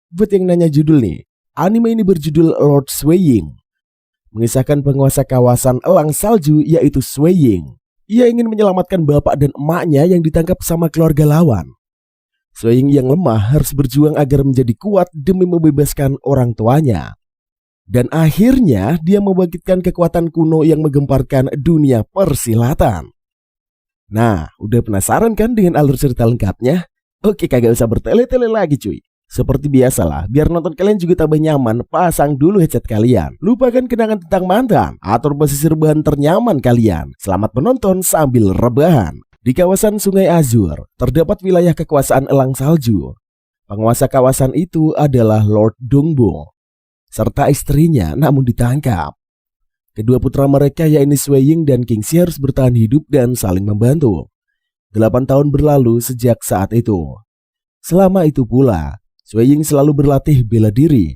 Buat yang nanya judul nih, anime ini berjudul Lord Swaying, mengisahkan penguasa kawasan elang salju yaitu Swaying. Ia ingin menyelamatkan bapak dan emaknya yang ditangkap sama keluarga lawan. Swaying yang lemah harus berjuang agar menjadi kuat demi membebaskan orang tuanya. Dan akhirnya dia membangkitkan kekuatan kuno yang menggemparkan dunia persilatan. Nah, udah penasaran kan dengan alur cerita lengkapnya? Oke, kagak usah bertele-tele lagi cuy. Seperti biasalah, biar nonton kalian juga tambah nyaman, pasang dulu headset kalian. Lupakan kenangan tentang mantan, atur posisi rebahan ternyaman kalian. Selamat menonton sambil rebahan. Di kawasan Sungai Azur, terdapat wilayah kekuasaan elang salju. Penguasa kawasan itu adalah Lord Dongbo, serta istrinya namun ditangkap. Kedua putra mereka yaitu Swaying dan Kingxi harus bertahan hidup dan saling membantu. 8 tahun berlalu sejak saat itu. Selama itu pula, Swaying selalu berlatih bela diri.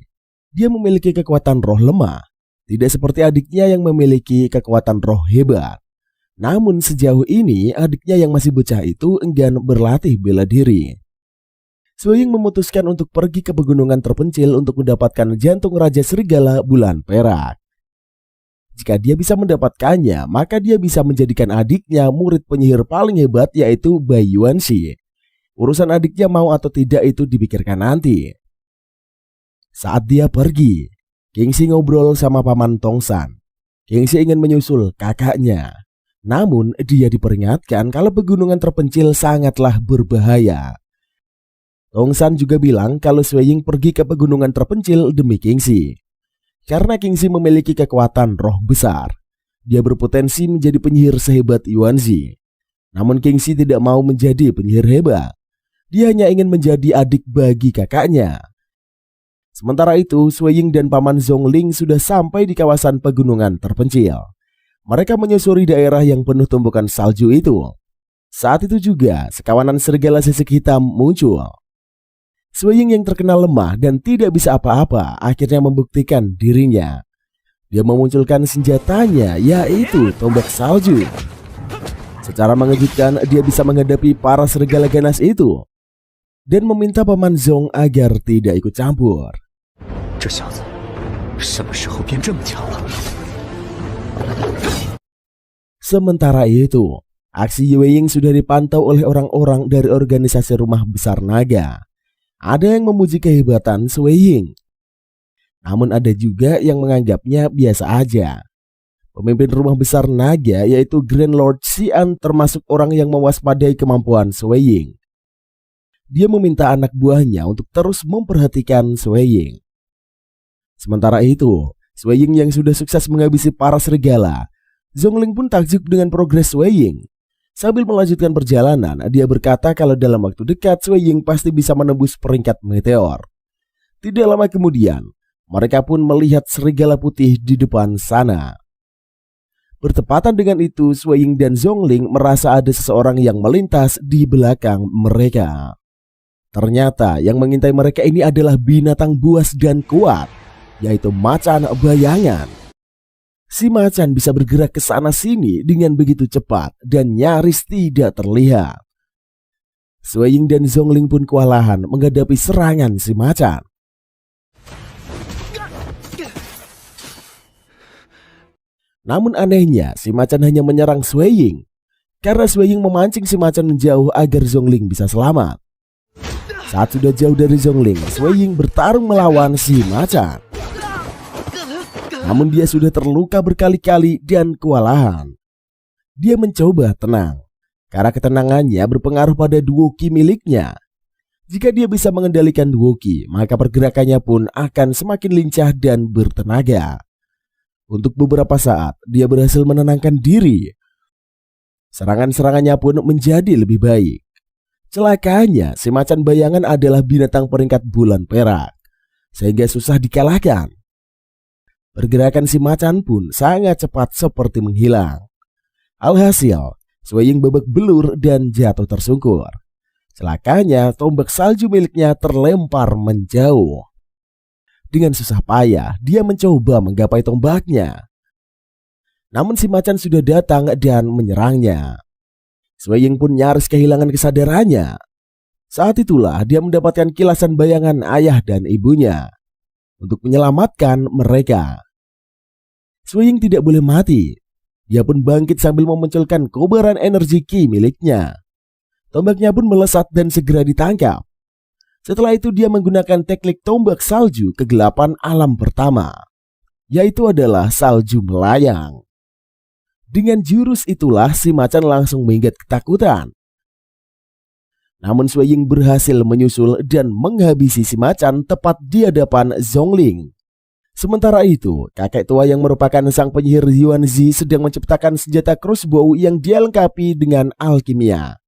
Dia memiliki kekuatan roh lemah, tidak seperti adiknya yang memiliki kekuatan roh hebat. Namun sejauh ini adiknya yang masih bocah itu enggan berlatih bela diri. Swaying memutuskan untuk pergi ke pegunungan terpencil untuk mendapatkan jantung Raja Serigala Bulan Perak. Jika dia bisa mendapatkannya, maka dia bisa menjadikan adiknya murid penyihir paling hebat yaitu Bai Yuanxi. Urusan adiknya mau atau tidak itu dipikirkan nanti. Saat dia pergi, Kingxi ngobrol sama paman Tongsan. Kingxi ingin menyusul kakaknya. Namun dia diperingatkan kalau pegunungan terpencil sangatlah berbahaya. Tongsan juga bilang kalau Swaying pergi ke pegunungan terpencil demi Kingxi. Karena Kingxi memiliki kekuatan roh besar, dia berpotensi menjadi penyihir sehebat Yuanxi. Namun Kingxi tidak mau menjadi penyihir hebat. Dia hanya ingin menjadi adik bagi kakaknya. Sementara itu, Swaying dan paman Zhongling sudah sampai di kawasan pegunungan terpencil. Mereka menyusuri daerah yang penuh tumbukan salju itu. Saat itu juga, sekawanan serigala sisik hitam muncul. Swaying yang terkenal lemah dan tidak bisa apa-apa akhirnya membuktikan dirinya. Dia memunculkan senjatanya yaitu tombak salju. Secara mengejutkan dia bisa menghadapi para serigala ganas itu dan meminta paman Zhong agar tidak ikut campur. Sementara itu, aksi Yueying sudah dipantau oleh orang-orang dari organisasi Rumah Besar Naga. Ada yang memuji kehebatan Swaying, namun ada juga yang menganggapnya biasa aja. Pemimpin Rumah Besar Naga yaitu Grand Lord Xian termasuk orang yang mewaspadai kemampuan Swaying. Dia meminta anak buahnya untuk terus memperhatikan Swaying. Sementara itu, Swaying yang sudah sukses menghabisi para serigala, Zhongling pun takjub dengan progres Swaying. Sambil melanjutkan perjalanan, dia berkata kalau dalam waktu dekat Swaying pasti bisa menembus peringkat meteor. Tidak lama kemudian, mereka pun melihat serigala putih di depan sana. Bertepatan dengan itu, Swaying dan Zhongling merasa ada seseorang yang melintas di belakang mereka. Ternyata yang mengintai mereka ini adalah binatang buas dan kuat, yaitu macan bayangan. Si macan bisa bergerak ke sana sini dengan begitu cepat dan nyaris tidak terlihat. Swaying dan Zhongling pun kewalahan menghadapi serangan si macan. Namun anehnya si macan hanya menyerang Swaying. Karena Swaying memancing si macan menjauh agar Zhongling bisa selamat. Saat sudah jauh dari Zhongling, Swaying bertarung melawan si macan. Namun dia sudah terluka berkali-kali dan kewalahan. Dia mencoba tenang, karena ketenangannya berpengaruh pada duoki miliknya. Jika dia bisa mengendalikan duoki, maka pergerakannya pun akan semakin lincah dan bertenaga. Untuk beberapa saat, dia berhasil menenangkan diri. Serangan-serangannya pun menjadi lebih baik. Celakanya, si macan bayangan adalah binatang peringkat bulan perak, sehingga susah dikalahkan. Pergerakan si macan pun sangat cepat seperti menghilang. Alhasil, Swaying babak belur dan jatuh tersungkur. Celakanya, tombak salju miliknya terlempar menjauh. Dengan susah payah, dia mencoba menggapai tombaknya. Namun si macan sudah datang dan menyerangnya. Swaying pun nyaris kehilangan kesadarannya. Saat itulah dia mendapatkan kilasan bayangan ayah dan ibunya untuk menyelamatkan mereka. Sui Ying tidak boleh mati. Dia pun bangkit sambil memunculkan kobaran energi ki miliknya. Tombaknya pun melesat dan segera ditangkap. Setelah itu dia menggunakan teknik tombak salju kegelapan alam pertama, yaitu adalah salju melayang. Dengan jurus itulah si macan langsung minggat ketakutan. Namun Sui Ying berhasil menyusul dan menghabisi si macan tepat di hadapan Zhongling. Sementara itu, kakek tua yang merupakan sang penyihir Yuanzi sedang menciptakan senjata crossbow yang dilengkapi dengan alkimia.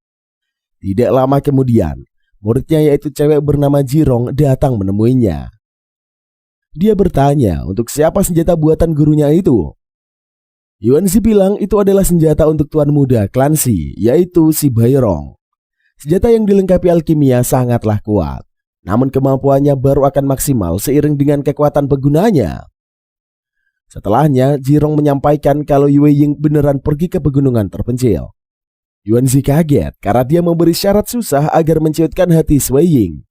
Tidak lama kemudian, muridnya yaitu cewek bernama Jirong datang menemuinya. Dia bertanya untuk siapa senjata buatan gurunya itu. Yuanzi bilang itu adalah senjata untuk tuan muda Clancy, yaitu si Bairong. Senjata yang dilengkapi alkimia sangatlah kuat, namun kemampuannya baru akan maksimal seiring dengan kekuatan penggunanya. Setelahnya, Jirong menyampaikan kalau Yue Ying beneran pergi ke pegunungan terpencil. Yuanzi kaget karena dia memberi syarat susah agar menciutkan hati Sui Ying.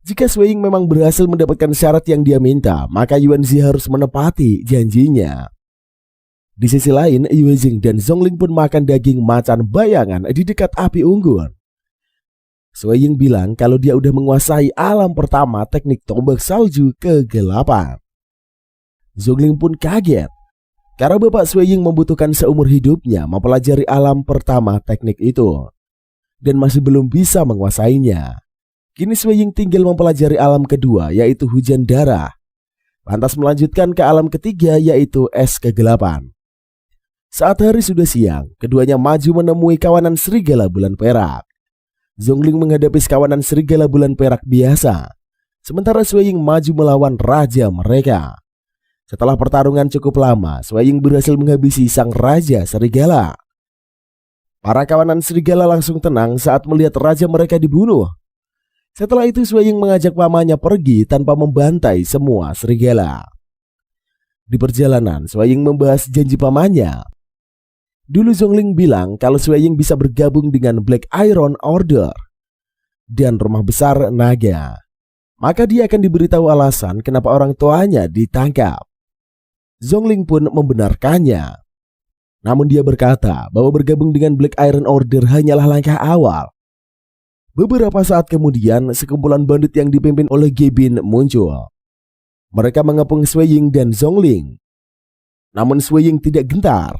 Jika Sui Ying memang berhasil mendapatkan syarat yang dia minta, maka Yuanzi harus menepati janjinya. Di sisi lain, Yue Ying dan Zhongling pun makan daging macan bayangan di dekat api unggun. Sui Ying bilang kalau dia udah menguasai alam pertama teknik tombak salju kegelapan. Zhongling pun kaget karena bapak Sui Ying membutuhkan seumur hidupnya mempelajari alam pertama teknik itu dan masih belum bisa menguasainya. Kini Sui Ying tinggal mempelajari alam kedua, yaitu hujan darah. Lantas melanjutkan ke alam ketiga, yaitu es kegelapan. Saat hari sudah siang, keduanya maju menemui kawanan serigala bulan perak. Zhongling menghadapi kawanan serigala bulan perak biasa, sementara Sui Ying maju melawan raja mereka. Setelah pertarungan cukup lama, Sui Ying berhasil menghabisi sang raja serigala. Para kawanan serigala langsung tenang saat melihat raja mereka dibunuh. Setelah itu Sui Ying mengajak pamannya pergi tanpa membantai semua serigala. Di perjalanan, Sui Ying membahas janji pamannya. Dulu Zhongling bilang kalau Sui Ying bisa bergabung dengan Black Iron Order dan rumah besar naga. Maka dia akan diberitahu alasan kenapa orang tuanya ditangkap. Zhongling pun membenarkannya. Namun dia berkata bahwa bergabung dengan Black Iron Order hanyalah langkah awal. Beberapa saat kemudian, sekumpulan bandit yang dipimpin oleh Gebin muncul. Mereka mengepung Sui Ying dan Zhongling. Namun Sui Ying tidak gentar.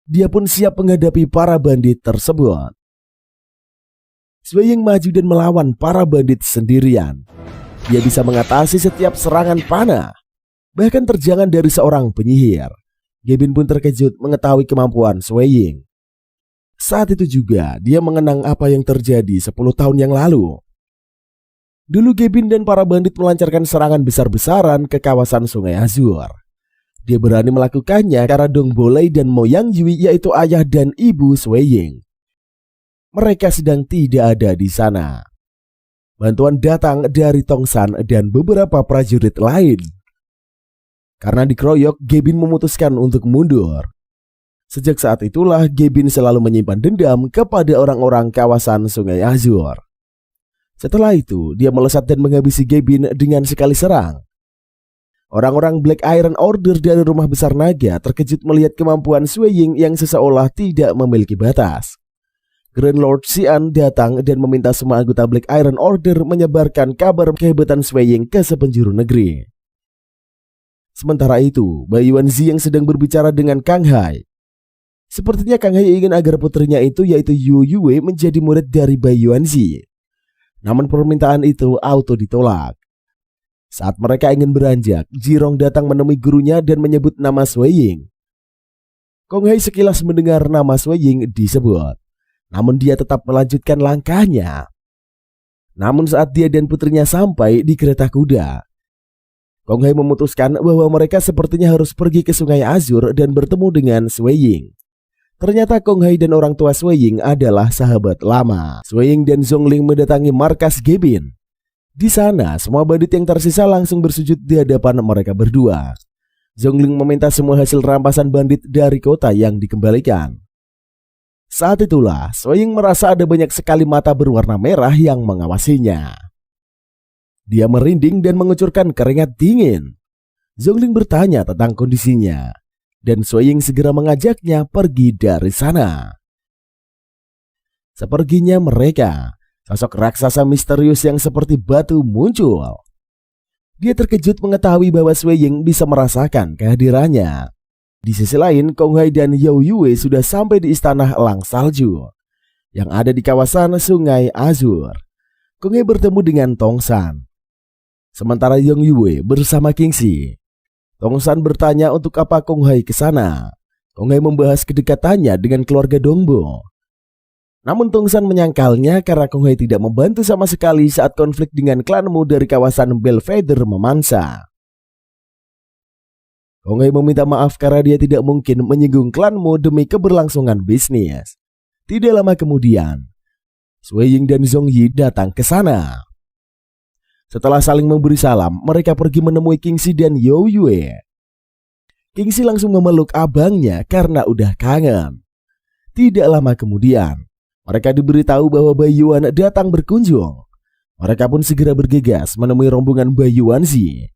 Dia pun siap menghadapi para bandit tersebut. Sui Ying maju dan melawan para bandit sendirian. Dia bisa mengatasi setiap serangan panah, bahkan terjangan dari seorang penyihir. Gebin pun terkejut mengetahui kemampuan Sui Ying. Saat itu juga dia mengenang apa yang terjadi 10 tahun yang lalu. Dulu Gebin dan para bandit melancarkan serangan besar-besaran ke kawasan Sungai Azur. Dia berani melakukannya karena Dong Bolei dan Mo Yang Yui, yaitu ayah dan ibu Sui Ying, mereka sedang tidak ada di sana. Bantuan datang dari Tong San dan beberapa prajurit lain. Karena dikeroyok, Gebin memutuskan untuk mundur. Sejak saat itulah Gebin selalu menyimpan dendam kepada orang-orang kawasan Sungai Azur. Setelah itu, dia melesat dan menghabisi Gebin dengan sekali serang. Orang-orang Black Iron Order dari rumah besar naga terkejut melihat kemampuan Sui Ying yang seseolah tidak memiliki batas. Grand Lord Xian datang dan meminta semua anggota Black Iron Order menyebarkan kabar kehebatan Sui Ying ke sepenjuru negeri. Sementara itu, Bai Yuanzi yang sedang berbicara dengan Kang Hai. Sepertinya Kang Hai ingin agar putrinya itu, yaitu Yu Yue, menjadi murid dari Bai Yuanzi. Namun permintaan itu auto ditolak. Saat mereka ingin beranjak, Jirong datang menemui gurunya dan menyebut nama Sui Ying. Kang Hai sekilas mendengar nama Sui Ying disebut, namun dia tetap melanjutkan langkahnya. Namun saat dia dan putrinya sampai di kereta kuda, Kang Hai memutuskan bahwa mereka sepertinya harus pergi ke Sungai Azur dan bertemu dengan Sui Ying. Ternyata Kang Hai dan orang tua Sui Ying adalah sahabat lama. Sui Ying dan Zhongling mendatangi markas Gebin. Di sana, semua bandit yang tersisa langsung bersujud di hadapan mereka berdua. Zhongling meminta semua hasil rampasan bandit dari kota yang dikembalikan. Saat itulah Sui-Ying merasa ada banyak sekali mata berwarna merah yang mengawasinya. Dia merinding dan mengucurkan keringat dingin. Zhongling bertanya tentang kondisinya, dan Sui-Ying segera mengajaknya pergi dari sana. Seperginya mereka, sosok raksasa misterius yang seperti batu muncul. Dia terkejut mengetahui bahwa Sui-Ying bisa merasakan kehadirannya. Di sisi lain, Kong Hai dan Yao Yue sudah sampai di istana elang salju yang ada di kawasan Sungai Azur. Kong Hai bertemu dengan Tong San, sementara Yong Yue bersama King Si. Tong San bertanya untuk apa Kong Hai ke sana. Kong Hai membahas kedekatannya dengan keluarga Dongbo. Namun Tong San menyangkalnya karena Kong Hai tidak membantu sama sekali saat konflik dengan klanmu dari kawasan Belvedere memansa. Kong Hai meminta maaf karena dia tidak mungkin menyinggung klanmu demi keberlangsungan bisnis. Tidak lama kemudian, Sui-Ying dan Zhong Yi datang ke sana. Setelah saling memberi salam, mereka pergi menemui King Si dan Yao Yue. King Si langsung memeluk abangnya karena udah kangen. Tidak lama kemudian, mereka diberitahu bahwa Bai Yuan datang berkunjung. Mereka pun segera bergegas menemui rombongan Bai Yuanzi.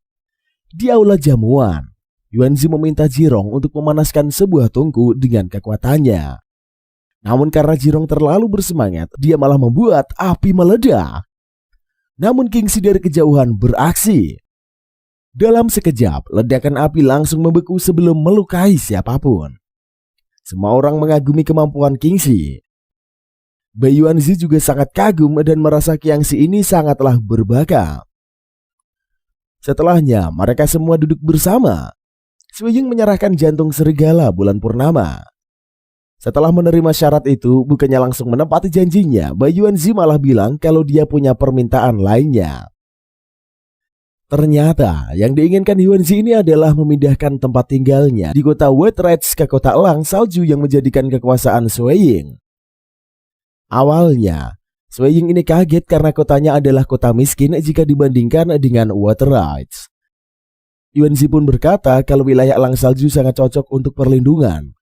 Di aula jamuan, Yuanzi meminta Jirong untuk memanaskan sebuah tungku dengan kekuatannya. Namun karena Jirong terlalu bersemangat, dia malah membuat api meledak. Namun King Si dari kejauhan beraksi. Dalam sekejap, ledakan api langsung membeku sebelum melukai siapapun. Semua orang mengagumi kemampuan King Si. Bai Yuanzi juga sangat kagum dan merasa King Si ini sangatlah berbakat. Setelahnya, mereka semua duduk bersama. Sui-Ying menyerahkan jantung serigala bulan purnama. Setelah menerima syarat itu, bukannya langsung menepati janjinya, Bai Yuanzi malah bilang kalau dia punya permintaan lainnya. Ternyata yang diinginkan Yuanzi ini adalah memindahkan tempat tinggalnya di kota White Ridge ke kota elang salju yang menjadikan kekuasaan Sui-Ying. Awalnya, Sui-Ying ini kaget karena kotanya adalah kota miskin jika dibandingkan dengan White Ridge. Yuanzi pun berkata kalau wilayah elang salju sangat cocok untuk perlindungan.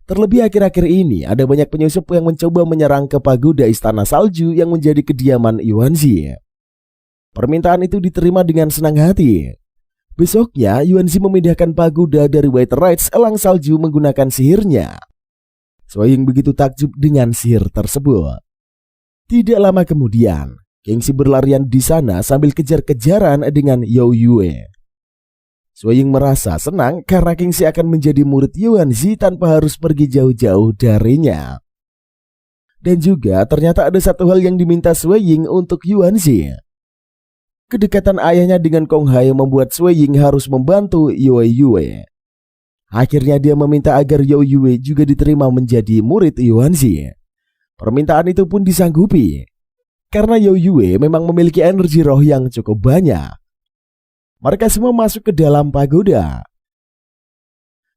Terlebih akhir-akhir ini ada banyak penyusup yang mencoba menyerang ke pagoda istana salju yang menjadi kediaman Yuanzi. Permintaan itu diterima dengan senang hati. Besoknya Yuanzi memindahkan pagoda dari White Ridge elang salju menggunakan sihirnya. Sui-Ying begitu takjub dengan sihir tersebut. Tidak lama kemudian, King Si berlarian di sana sambil kejar-kejaran dengan Yao Yue. Sui-Ying merasa senang karena King Si akan menjadi murid Yuanzi tanpa harus pergi jauh-jauh darinya. Dan juga ternyata ada satu hal yang diminta Sui-Ying untuk Yuanzi. Kedekatan ayahnya dengan Kong Hai membuat Sui-Ying harus membantu Yao Yue. Akhirnya dia meminta agar Yao Yue juga diterima menjadi murid Yuanzi. Permintaan itu pun disanggupi karena Yao Yue memang memiliki energi roh yang cukup banyak. Mereka semua masuk ke dalam pagoda.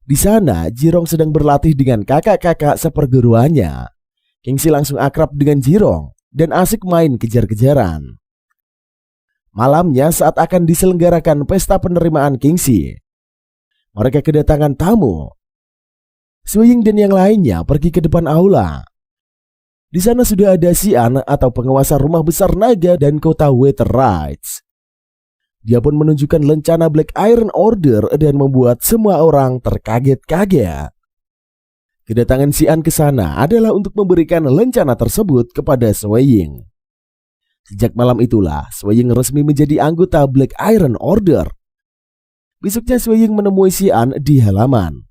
Di sana, Jirong sedang berlatih dengan kakak-kakak seperguruannya. King Si langsung akrab dengan Jirong dan asik main kejar-kejaran. Malamnya saat akan diselenggarakan pesta penerimaan King Si, mereka kedatangan tamu. Sui-Ying dan yang lainnya pergi ke depan aula. Di sana sudah ada Xian atau penguasa rumah besar naga dan kota White Ridge. Dia pun menunjukkan lencana Black Iron Order dan membuat semua orang terkaget-kaget. Kedatangan Xian ke sana adalah untuk memberikan lencana tersebut kepada Sui-Ying. Sejak malam itulah Sui-Ying resmi menjadi anggota Black Iron Order. Besoknya Sui-Ying menemui Xian di halaman.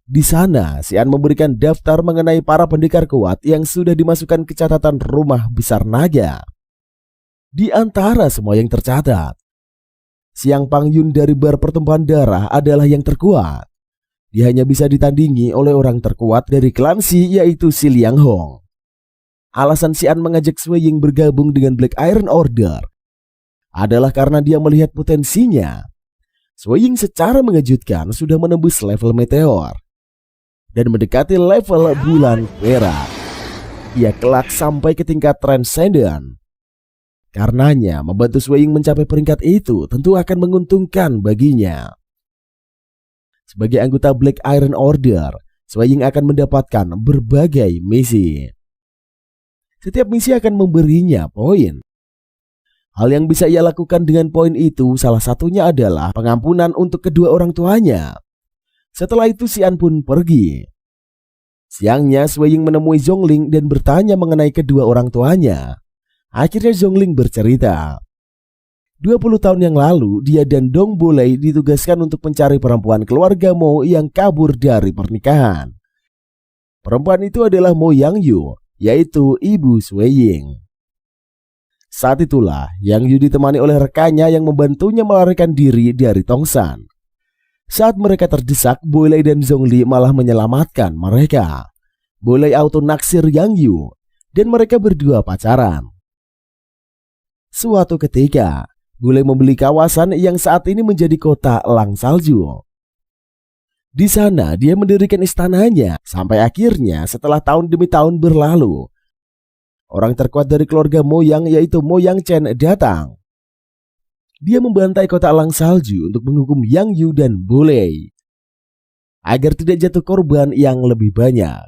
Di sana Xian memberikan daftar mengenai para pendekar kuat yang sudah dimasukkan ke catatan rumah besar naga. Di antara semua yang tercatat, Xiang Pangyun dari bar pertumpahan darah adalah yang terkuat. Dia hanya bisa ditandingi oleh orang terkuat dari klan Xi, yaitu Xi Liang Hong. Alasan Xian mengajak Sui-Ying bergabung dengan Black Iron Order adalah karena dia melihat potensinya. Sui-Ying secara mengejutkan sudah menembus level meteor dan mendekati level bulan perak. Ia kelak sampai ke tingkat transcendent. Karenanya membantu Sui-Ying mencapai peringkat itu tentu akan menguntungkan baginya. Sebagai anggota Black Iron Order, Sui Ying akan mendapatkan berbagai misi. Setiap misi akan memberinya poin. Hal yang bisa ia lakukan dengan poin itu salah satunya adalah pengampunan untuk kedua orang tuanya. Setelah itu Xian pun pergi. Siangnya Sui Ying menemui Zhongling dan bertanya mengenai kedua orang tuanya. Akhirnya Zhongling bercerita. 20 tahun yang lalu dia dan Dong Bolei ditugaskan untuk mencari perempuan keluarga Mo yang kabur dari pernikahan. Perempuan itu adalah Mo Yangyu, yaitu ibu Sui Ying. Saat itulah Yang Yu ditemani oleh rekannya yang membantunya melarikan diri dari Tongsan. Saat mereka terdesak, Bolei dan Zhongli malah menyelamatkan mereka. Bolei auto naksir Yang Yu dan mereka berdua pacaran. Suatu ketika, Bolei membeli kawasan yang saat ini menjadi kota Lang Salju. Di sana dia mendirikan istananya sampai akhirnya setelah tahun demi tahun berlalu, orang terkuat dari keluarga Mo Yang yaitu Mo Yang Chen datang. Dia membantai kota Lang Salju untuk menghukum Yang Yu dan Bolei agar tidak jatuh korban yang lebih banyak.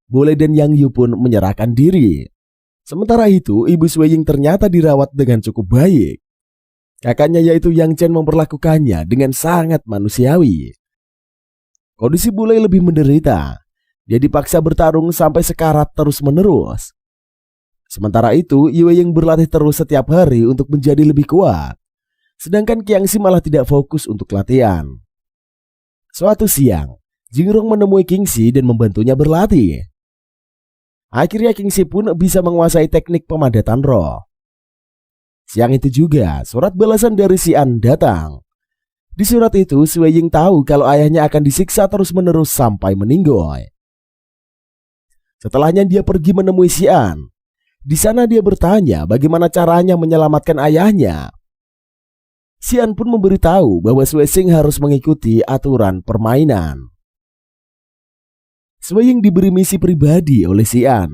Bolei dan Yang Yu pun menyerahkan diri. Sementara itu, ibu Sui Ying ternyata dirawat dengan cukup baik. Kakaknya yaitu Yang Chen memperlakukannya dengan sangat manusiawi. Kondisi Bolei lebih menderita. Dia dipaksa bertarung sampai sekarat terus-menerus. Sementara itu, Yue Ying berlatih terus setiap hari untuk menjadi lebih kuat. Sedangkan Qiangxi malah tidak fokus untuk latihan. Suatu siang, Jingrong menemui Qingxi dan membantunya berlatih. Akhirnya Qingxi pun bisa menguasai teknik pemadatan roh. Siang itu juga, surat balasan dari Xian datang. Di surat itu, Sui Ying tahu kalau ayahnya akan disiksa terus-menerus sampai meninggoy. Setelahnya dia pergi menemui Xian. Di sana dia bertanya bagaimana caranya menyelamatkan ayahnya. Xian pun memberitahu bahwa Sui Ying harus mengikuti aturan permainan. Sui Ying diberi misi pribadi oleh Xian.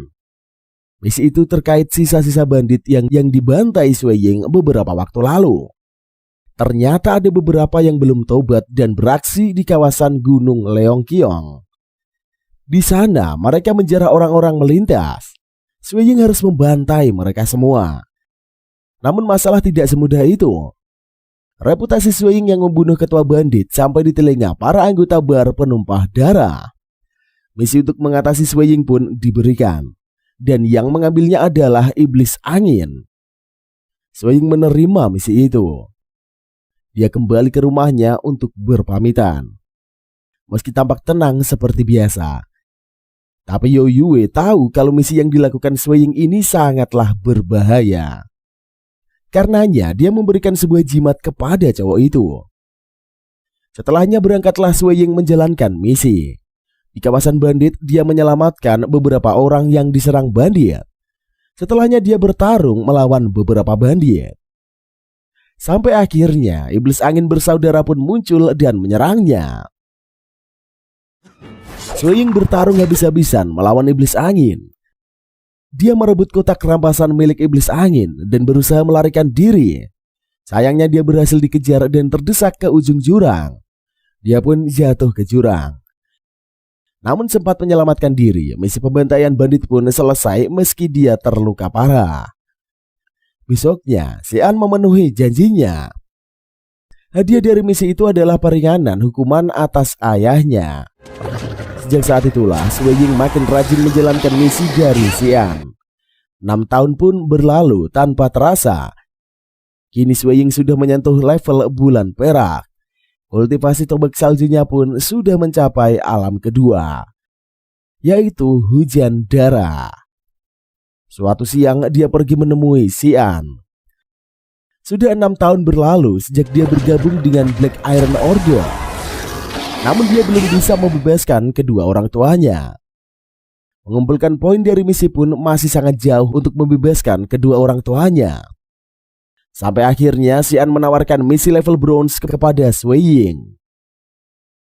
Misi itu terkait sisa-sisa bandit yang dibantai Sui Ying beberapa waktu lalu. Ternyata ada beberapa yang belum tobat dan beraksi di kawasan Gunung Leongqiong. Di sana mereka menjarah orang-orang melintas. Sui Ying harus membantai mereka semua. Namun masalah tidak semudah itu. Reputasi Sui Ying yang membunuh ketua bandit sampai di telinga para anggota bar penumpah darah. Misi untuk mengatasi Sui Ying pun diberikan. Dan yang mengambilnya adalah iblis angin. Sui Ying menerima misi itu. Dia kembali ke rumahnya untuk berpamitan. Meski tampak tenang seperti biasa, tapi You Yue tahu kalau misi yang dilakukan Sui Ying ini sangatlah berbahaya. Karenanya dia memberikan sebuah jimat kepada cowok itu. Setelahnya berangkatlah Sui Ying menjalankan misi. Di kawasan bandit dia menyelamatkan beberapa orang yang diserang bandit. Setelahnya dia bertarung melawan beberapa bandit. Sampai akhirnya iblis angin bersaudara pun muncul dan menyerangnya. Sui Ying bertarung habis-habisan melawan iblis angin. Dia merebut kotak rampasan milik iblis angin dan berusaha melarikan diri. Sayangnya dia berhasil dikejar dan terdesak ke ujung jurang. Dia pun jatuh ke jurang. Namun sempat menyelamatkan diri. Misi pembantaian bandit pun selesai meski dia terluka parah. Besoknya, Xian memenuhi janjinya. Hadiah dari misi itu adalah peringanan hukuman atas ayahnya. Sejak saat itulah Sui Ying makin rajin menjalankan misi dari Xian. 6 tahun pun berlalu tanpa terasa. Kini Sui Ying sudah menyentuh level bulan perak. Kultivasi tombak saljunya pun sudah mencapai alam kedua, yaitu hujan darah. Suatu siang dia pergi menemui Xian. Sudah 6 tahun berlalu sejak dia bergabung dengan Black Iron Order. Namun dia belum bisa membebaskan kedua orang tuanya. Mengumpulkan poin dari misi pun masih sangat jauh untuk membebaskan kedua orang tuanya. Sampai akhirnya Xian menawarkan misi level bronze kepada Sui Ying.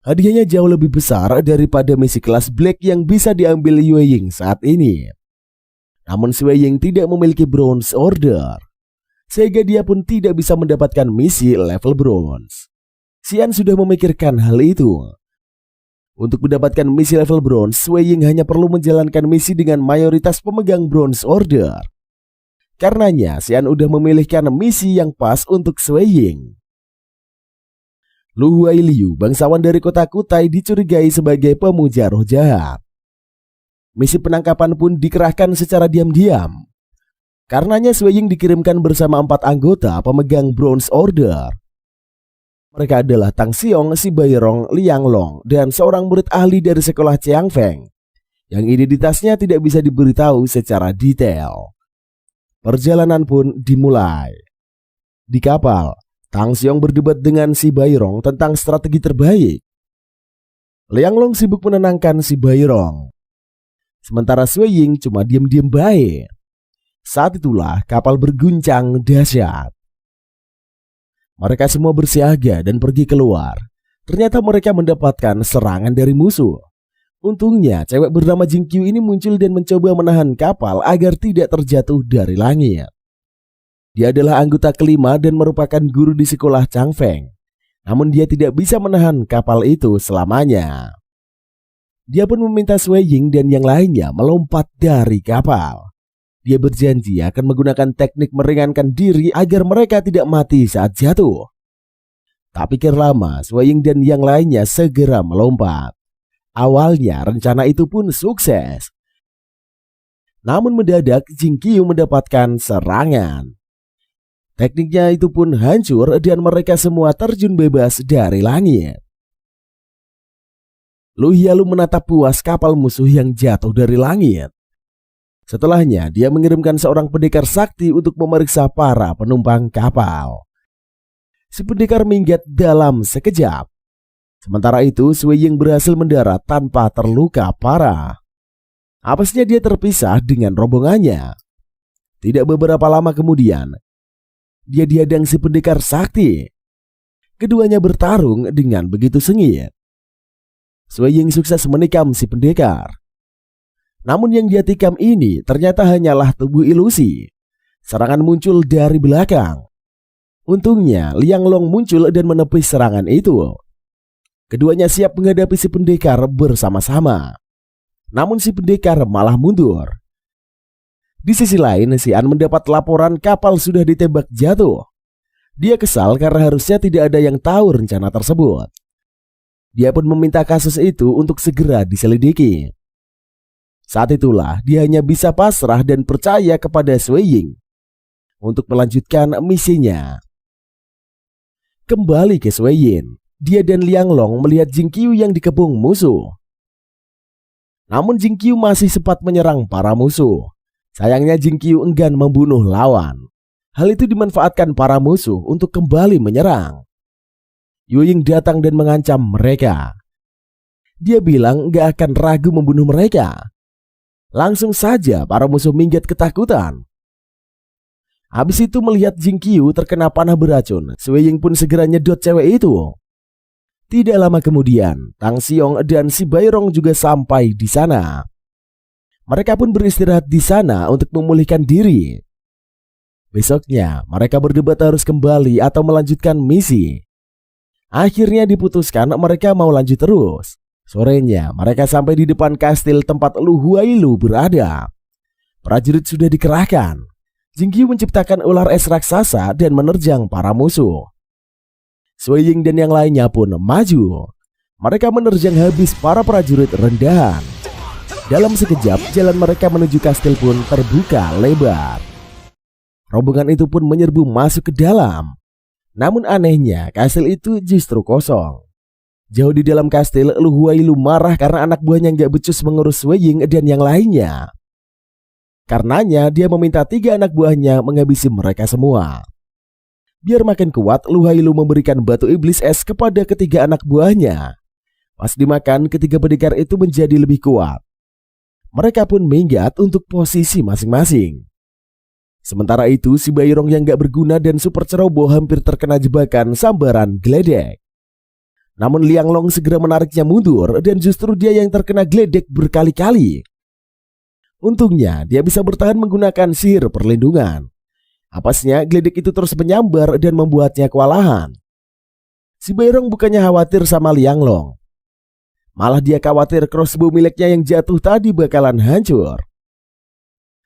Hadiahnya jauh lebih besar daripada misi kelas Black yang bisa diambil Yue Ying saat ini. Namun Sui Ying tidak memiliki bronze order, sehingga dia pun tidak bisa mendapatkan misi level bronze. Xian sudah memikirkan hal itu. Untuk mendapatkan misi level bronze, Sui Ying hanya perlu menjalankan misi dengan mayoritas pemegang bronze order. Karenanya, Xian udah memilihkan misi yang pas untuk Sui Ying. Lu Huailiu, bangsawan dari kota Kutai, dicurigai sebagai pemuja roh jahat. Misi penangkapan pun dikerahkan secara diam-diam. Karenanya Sui Ying dikirimkan bersama 4 anggota pemegang bronze order. Mereka adalah Tang Xiong, Si Bairong, Liang Long, dan seorang murid ahli dari sekolah Chiang Feng yang identitasnya tidak bisa diberitahu secara detail. Perjalanan pun dimulai. Di kapal, Tang Xiong berdebat dengan Si Bairong tentang strategi terbaik. Liang Long sibuk menenangkan Si Bairong. Sementara Sui Ying cuma diam-diam baik. Saat itulah kapal berguncang dahsyat. Mereka semua bersiaga dan pergi keluar. Ternyata mereka mendapatkan serangan dari musuh. Untungnya cewek bernama Jing Qiu ini muncul dan mencoba menahan kapal agar tidak terjatuh dari langit. Dia adalah anggota kelima dan merupakan guru di sekolah Chang Feng. Namun dia tidak bisa menahan kapal itu selamanya. Dia pun meminta Sui Ying dan yang lainnya melompat dari kapal. Dia berjanji akan menggunakan teknik meringankan diri agar mereka tidak mati saat jatuh. Tak pikir lama, Sui Ying dan yang lainnya segera melompat. Awalnya rencana itu pun sukses. Namun mendadak Jing Qiu mendapatkan serangan. Tekniknya itu pun hancur dan mereka semua terjun bebas dari langit. Lu Hialu menatap puas kapal musuh yang jatuh dari langit. Setelahnya, dia mengirimkan seorang pendekar sakti untuk memeriksa para penumpang kapal. Si pendekar minggat dalam sekejap. Sementara itu, Sui Ying berhasil mendarat tanpa terluka parah. Apesnya dia terpisah dengan rombongannya. Tidak beberapa lama kemudian, dia dihadang si pendekar sakti. Keduanya bertarung dengan begitu sengit. Sui Ying sukses menikam si pendekar. Namun yang dia tikam ini ternyata hanyalah tubuh ilusi. Serangan muncul dari belakang. Untungnya Liang Long muncul dan menepis serangan itu. Keduanya siap menghadapi si pendekar bersama-sama. Namun si pendekar malah mundur. Di sisi lain, Xian mendapat laporan kapal sudah ditembak jatuh. Dia kesal karena harusnya tidak ada yang tahu rencana tersebut. Dia pun meminta kasus itu untuk segera diselidiki. Saat itulah dia hanya bisa pasrah dan percaya kepada Sui Ying untuk melanjutkan misinya. Kembali ke Sui Ying, dia dan Liang Long melihat Jing Qiu yang dikepung musuh. Namun Jing Qiu masih sempat menyerang para musuh. Sayangnya Jing Qiu enggan membunuh lawan. Hal itu dimanfaatkan para musuh untuk kembali menyerang. Yu Ying datang dan mengancam mereka. Dia bilang gak akan ragu membunuh mereka. Langsung saja para musuh minggat ketakutan. Habis itu melihat Jing Qiu terkena panah beracun, Sui Ying pun segera nyedot cewek itu. Tidak lama kemudian, Tang Xiong dan Si Bairong juga sampai di sana. Mereka pun beristirahat di sana untuk memulihkan diri. Besoknya, mereka berdebat harus kembali atau melanjutkan misi. Akhirnya diputuskan mereka mau lanjut terus. Sorenya, mereka sampai di depan kastil tempat Lu Huailu berada. Prajurit sudah dikerahkan. Jing Qiu menciptakan ular es raksasa dan menerjang para musuh. Sui Ying dan yang lainnya pun maju. Mereka menerjang habis para prajurit rendahan. Dalam sekejap, jalan mereka menuju kastil pun terbuka lebar. Rombongan itu pun menyerbu masuk ke dalam. Namun anehnya, kastil itu justru kosong. Jauh di dalam kastil, Lu Huailu marah karena anak buahnya gak becus mengurus Sui Ying dan yang lainnya. Karenanya dia meminta 3 anak buahnya menghabisi mereka semua. Biar makin kuat, Lu Huailu memberikan batu iblis es kepada ketiga anak buahnya. Pas dimakan, ketiga pendekar itu menjadi lebih kuat. Mereka pun minggat untuk posisi masing-masing. Sementara itu, Si Bairong yang gak berguna dan super ceroboh hampir terkena jebakan sambaran geledek. Namun Liang Long segera menariknya mundur dan justru dia yang terkena geledek berkali-kali. Untungnya dia bisa bertahan menggunakan sihir perlindungan. Apasnya geledek itu terus menyambar dan membuatnya kewalahan. Si Bairong bukannya khawatir sama Liang Long. Malah dia khawatir crossbow miliknya yang jatuh tadi bakalan hancur.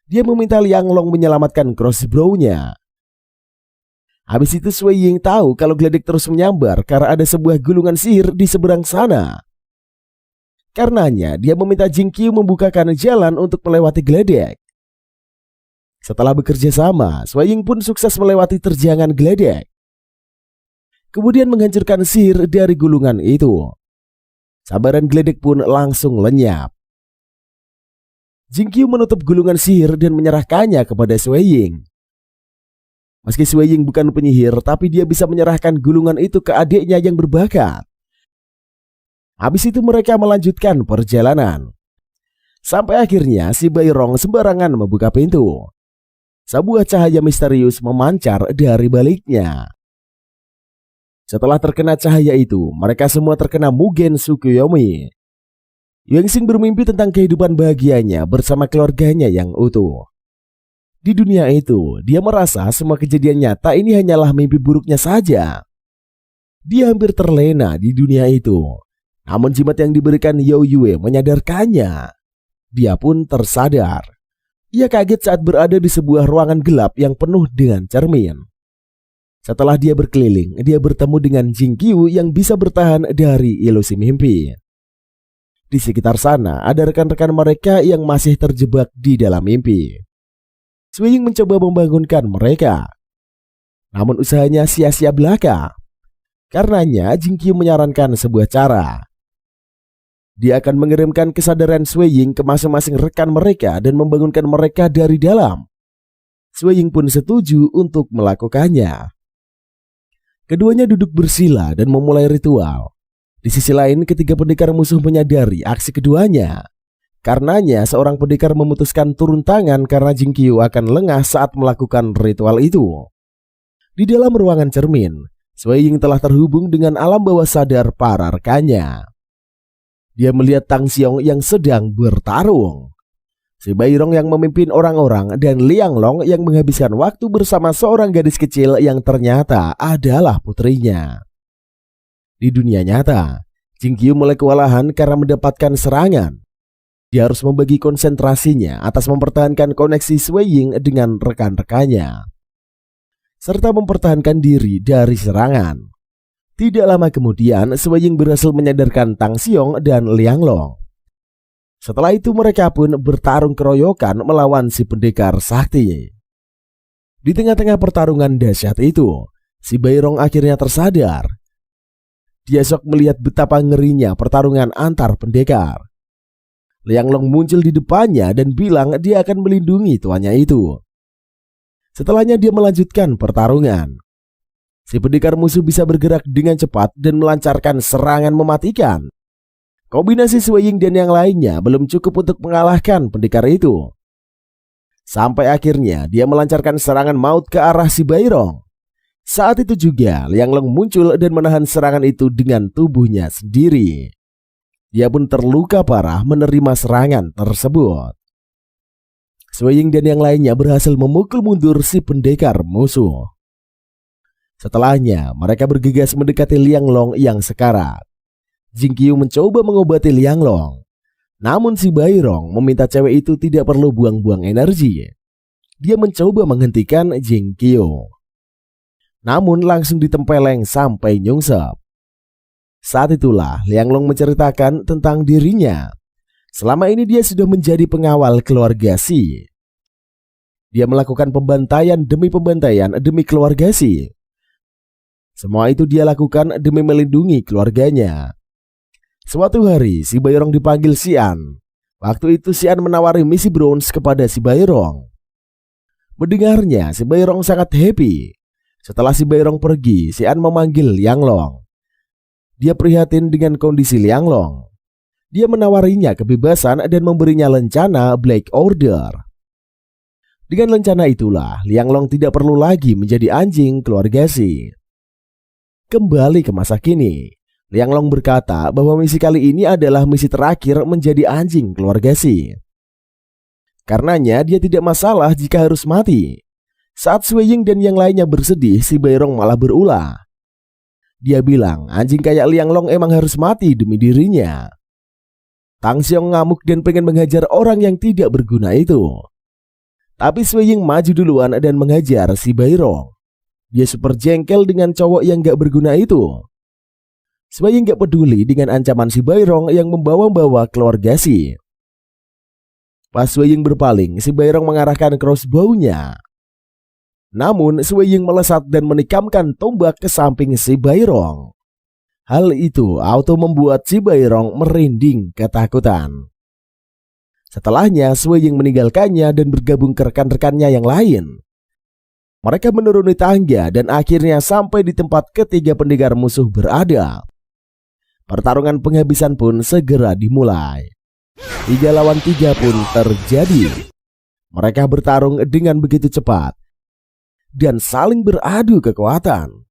Dia meminta Liang Long menyelamatkan crossbow-nya. Habis itu Sui Ying tahu kalau geledek terus menyambar karena ada sebuah gulungan sihir di seberang sana. Karenanya dia meminta Jing Qiu membukakan jalan untuk melewati geledek. Setelah bekerja sama, Sui Ying pun sukses melewati terjangan geledek. Kemudian menghancurkan sihir dari gulungan itu. Sambaran geledek pun langsung lenyap. Jing Qiu menutup gulungan sihir dan menyerahkannya kepada Sui Ying. Meski Sui Ying bukan penyihir, tapi dia bisa menyerahkan gulungan itu ke adiknya yang berbakat. Habis itu mereka melanjutkan perjalanan. Sampai akhirnya si Bairong sembarangan membuka pintu. Sebuah cahaya misterius memancar dari baliknya. Setelah terkena cahaya itu, mereka semua terkena Mugen Tsukuyomi. Yuanxing bermimpi tentang kehidupan bahagianya bersama keluarganya yang utuh. Di dunia itu, dia merasa semua kejadian nyata ini hanyalah mimpi buruknya saja. Dia hampir terlena di dunia itu. Namun jimat yang diberikan Yao Yue menyadarkannya. Dia pun tersadar. Ia kaget saat berada di sebuah ruangan gelap yang penuh dengan cermin. Setelah dia berkeliling, dia bertemu dengan Jing Qiu yang bisa bertahan dari ilusi mimpi. Di sekitar sana ada rekan-rekan mereka yang masih terjebak di dalam mimpi. Sui Ying mencoba membangunkan mereka. Namun usahanya sia-sia belaka. Karenanya Jing Qiu menyarankan sebuah cara. Dia akan mengirimkan kesadaran Sui Ying ke masing-masing rekan mereka dan membangunkan mereka dari dalam. Sui Ying pun setuju untuk melakukannya. Keduanya duduk bersila dan memulai ritual. Di sisi lain, ketiga pendekar musuh menyadari aksi keduanya. Karenanya, seorang pendekar memutuskan turun tangan karena Jing Qiu akan lengah saat melakukan ritual itu. Di dalam ruangan cermin, Sui Ying telah terhubung dengan alam bawah sadar para rekannya. Dia melihat Tang Xiong yang sedang bertarung. Si Bairong yang memimpin orang-orang dan Liang Long yang menghabiskan waktu bersama seorang gadis kecil yang ternyata adalah putrinya. Di dunia nyata, Jing Qiu mulai kewalahan karena mendapatkan serangan. Dia harus membagi konsentrasinya atas mempertahankan koneksi Sui Ying dengan rekan-rekannya, serta mempertahankan diri dari serangan. Tidak lama kemudian, Sui Ying berhasil menyadarkan Tang Xiong dan Liang Long. Setelah itu mereka pun bertarung keroyokan melawan si pendekar sakti. Di tengah-tengah pertarungan dahsyat itu, si Bairong akhirnya tersadar. Dia shock melihat betapa ngerinya pertarungan antar pendekar. Liang Long muncul di depannya dan bilang dia akan melindungi tuannya itu. Setelahnya dia melanjutkan pertarungan. Si pendekar musuh bisa bergerak dengan cepat dan melancarkan serangan mematikan. Kombinasi Sui Ying dan yang lainnya belum cukup untuk mengalahkan pendekar itu. Sampai akhirnya dia melancarkan serangan maut ke arah si Bairong. Saat itu juga Liang Long muncul dan menahan serangan itu dengan tubuhnya sendiri. Dia pun terluka parah menerima serangan tersebut. Sui Ying dan yang lainnya berhasil memukul mundur si pendekar musuh. Setelahnya mereka bergegas mendekati Liang Long yang sekarat. Jing Qiu mencoba mengobati Liang Long. Namun si Bairong meminta cewek itu tidak perlu buang-buang energi. Dia mencoba menghentikan Jing Qiu. Namun langsung ditempeleng sampai nyungsep. Saat itulah Liang Long menceritakan tentang dirinya. Selama ini dia sudah menjadi pengawal keluarga Si. Dia melakukan pembantaian demi keluarga Si. Semua itu dia lakukan demi melindungi keluarganya. Suatu hari si Bairong dipanggil Xian. Waktu itu Xian menawari misi bronze kepada si Bairong. Mendengarnya si Bairong sangat happy. Setelah si Bairong pergi, Xian memanggil Liang Long. Dia prihatin dengan kondisi Liang Long. Dia menawarinya kebebasan dan memberinya lencana Black Order. Dengan lencana itulah Liang Long tidak perlu lagi menjadi anjing keluarga Si. Kembali ke masa kini, Liang Long berkata bahwa misi kali ini adalah misi terakhir menjadi anjing keluarga Si. Karenanya dia tidak masalah jika harus mati. Saat Sui Ying dan yang lainnya bersedih, si Bairong malah berulah. Dia bilang anjing kayak Liang Long emang harus mati demi dirinya. Tang Xiong ngamuk dan pengen menghajar orang yang tidak berguna itu. Tapi Sui Ying maju duluan dan menghajar si Bairong. Dia super jengkel dengan cowok yang gak berguna itu. Sui Ying gak peduli dengan ancaman si Bairong yang membawa-bawa keluarga si. Pas Sui Ying berpaling, si Bairong mengarahkan crossbow-nya. Namun Sui Ying melesat dan menikamkan tombak ke samping si Bairong. Hal itu auto membuat si Bairong merinding ketakutan. Setelahnya Sui Ying meninggalkannya dan bergabung ke rekan-rekannya yang lain. Mereka menuruni tangga dan akhirnya sampai di tempat ketiga pendekar musuh berada. Pertarungan penghabisan pun segera dimulai. 3 lawan 3 pun terjadi. Mereka bertarung dengan begitu cepat dan saling beradu kekuatan.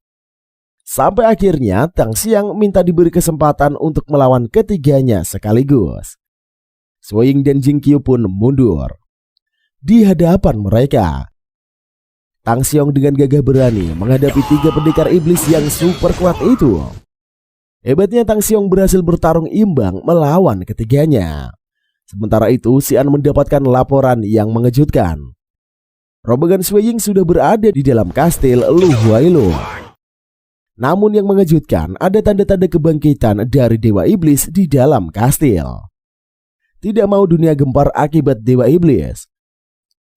Sampai akhirnya Tang Xiong minta diberi kesempatan untuk melawan ketiganya sekaligus. Sui Ying dan Jing Qiu pun mundur. Di hadapan mereka, Tang Xiong dengan gagah berani menghadapi 3 pendekar iblis yang super kuat itu. Hebatnya Tang Xiong berhasil bertarung imbang melawan ketiganya. Sementara itu Xian mendapatkan laporan yang mengejutkan. Rombongan Sui Ying sudah berada di dalam kastil Lu Huailu. Namun yang mengejutkan, ada tanda-tanda kebangkitan dari Dewa Iblis di dalam kastil. Tidak mau dunia gempar akibat Dewa Iblis,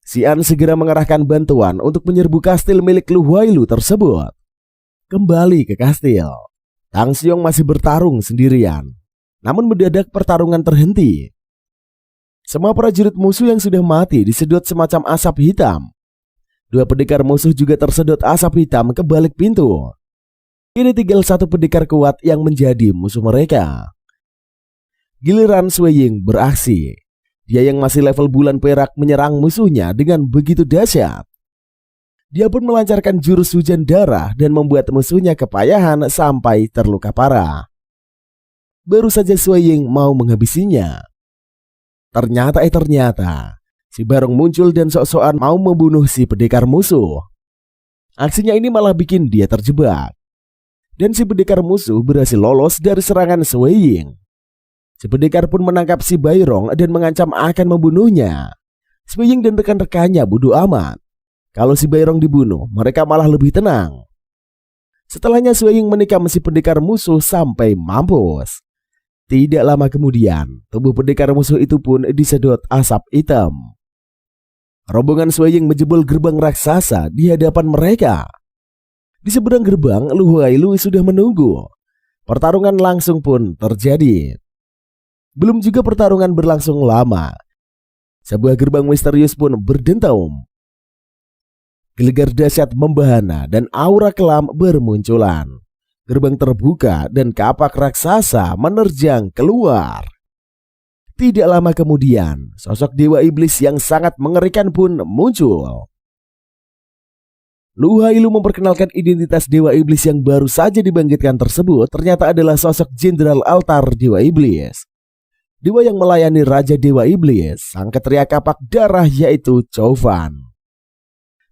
Xian segera mengerahkan bantuan untuk menyerbu kastil milik Lu Huailu tersebut. Kembali ke kastil, Tang Xiong masih bertarung sendirian. Namun mendadak pertarungan terhenti. Semua prajurit musuh yang sudah mati disedot semacam asap hitam. 2 pendekar musuh juga tersedot asap hitam ke balik pintu. Kini tinggal 1 pendekar kuat yang menjadi musuh mereka. Giliran Sui Ying beraksi. Dia yang masih level bulan perak menyerang musuhnya dengan begitu dahsyat. Dia pun melancarkan jurus hujan darah dan membuat musuhnya kepayahan sampai terluka parah. Baru saja Sui Ying mau menghabisinya. Ternyata si Barong muncul dan sok-sokan mau membunuh si pendekar musuh. Aksinya ini malah bikin dia terjebak. Dan si pendekar musuh berhasil lolos dari serangan Sui Ying. Si pendekar pun menangkap si Bairong dan mengancam akan membunuhnya. Sui Ying dan rekan-rekannya bodoh amat. Kalau si Bairong dibunuh, mereka malah lebih tenang. Setelahnya Sui Ying menikam si pendekar musuh sampai mampus. Tidak lama kemudian, tubuh pendekar musuh itu pun disedot asap hitam. Rombongan Sui Ying menjebol gerbang raksasa di hadapan mereka. Di seberang gerbang, Lu Huailu sudah menunggu. Pertarungan langsung pun terjadi. Belum juga pertarungan berlangsung lama, sebuah gerbang misterius pun berdentau. Gelegar dahsyat membahana dan aura kelam bermunculan. Gerbang terbuka dan kapak raksasa menerjang keluar. Tidak lama kemudian, sosok Dewa Iblis yang sangat mengerikan pun muncul. Lu Huailu memperkenalkan identitas Dewa Iblis yang baru saja dibangkitkan tersebut ternyata adalah sosok Jenderal Altar Dewa Iblis. Dewa yang melayani Raja Dewa Iblis, sang ketria kapak darah yaitu Chou Fan.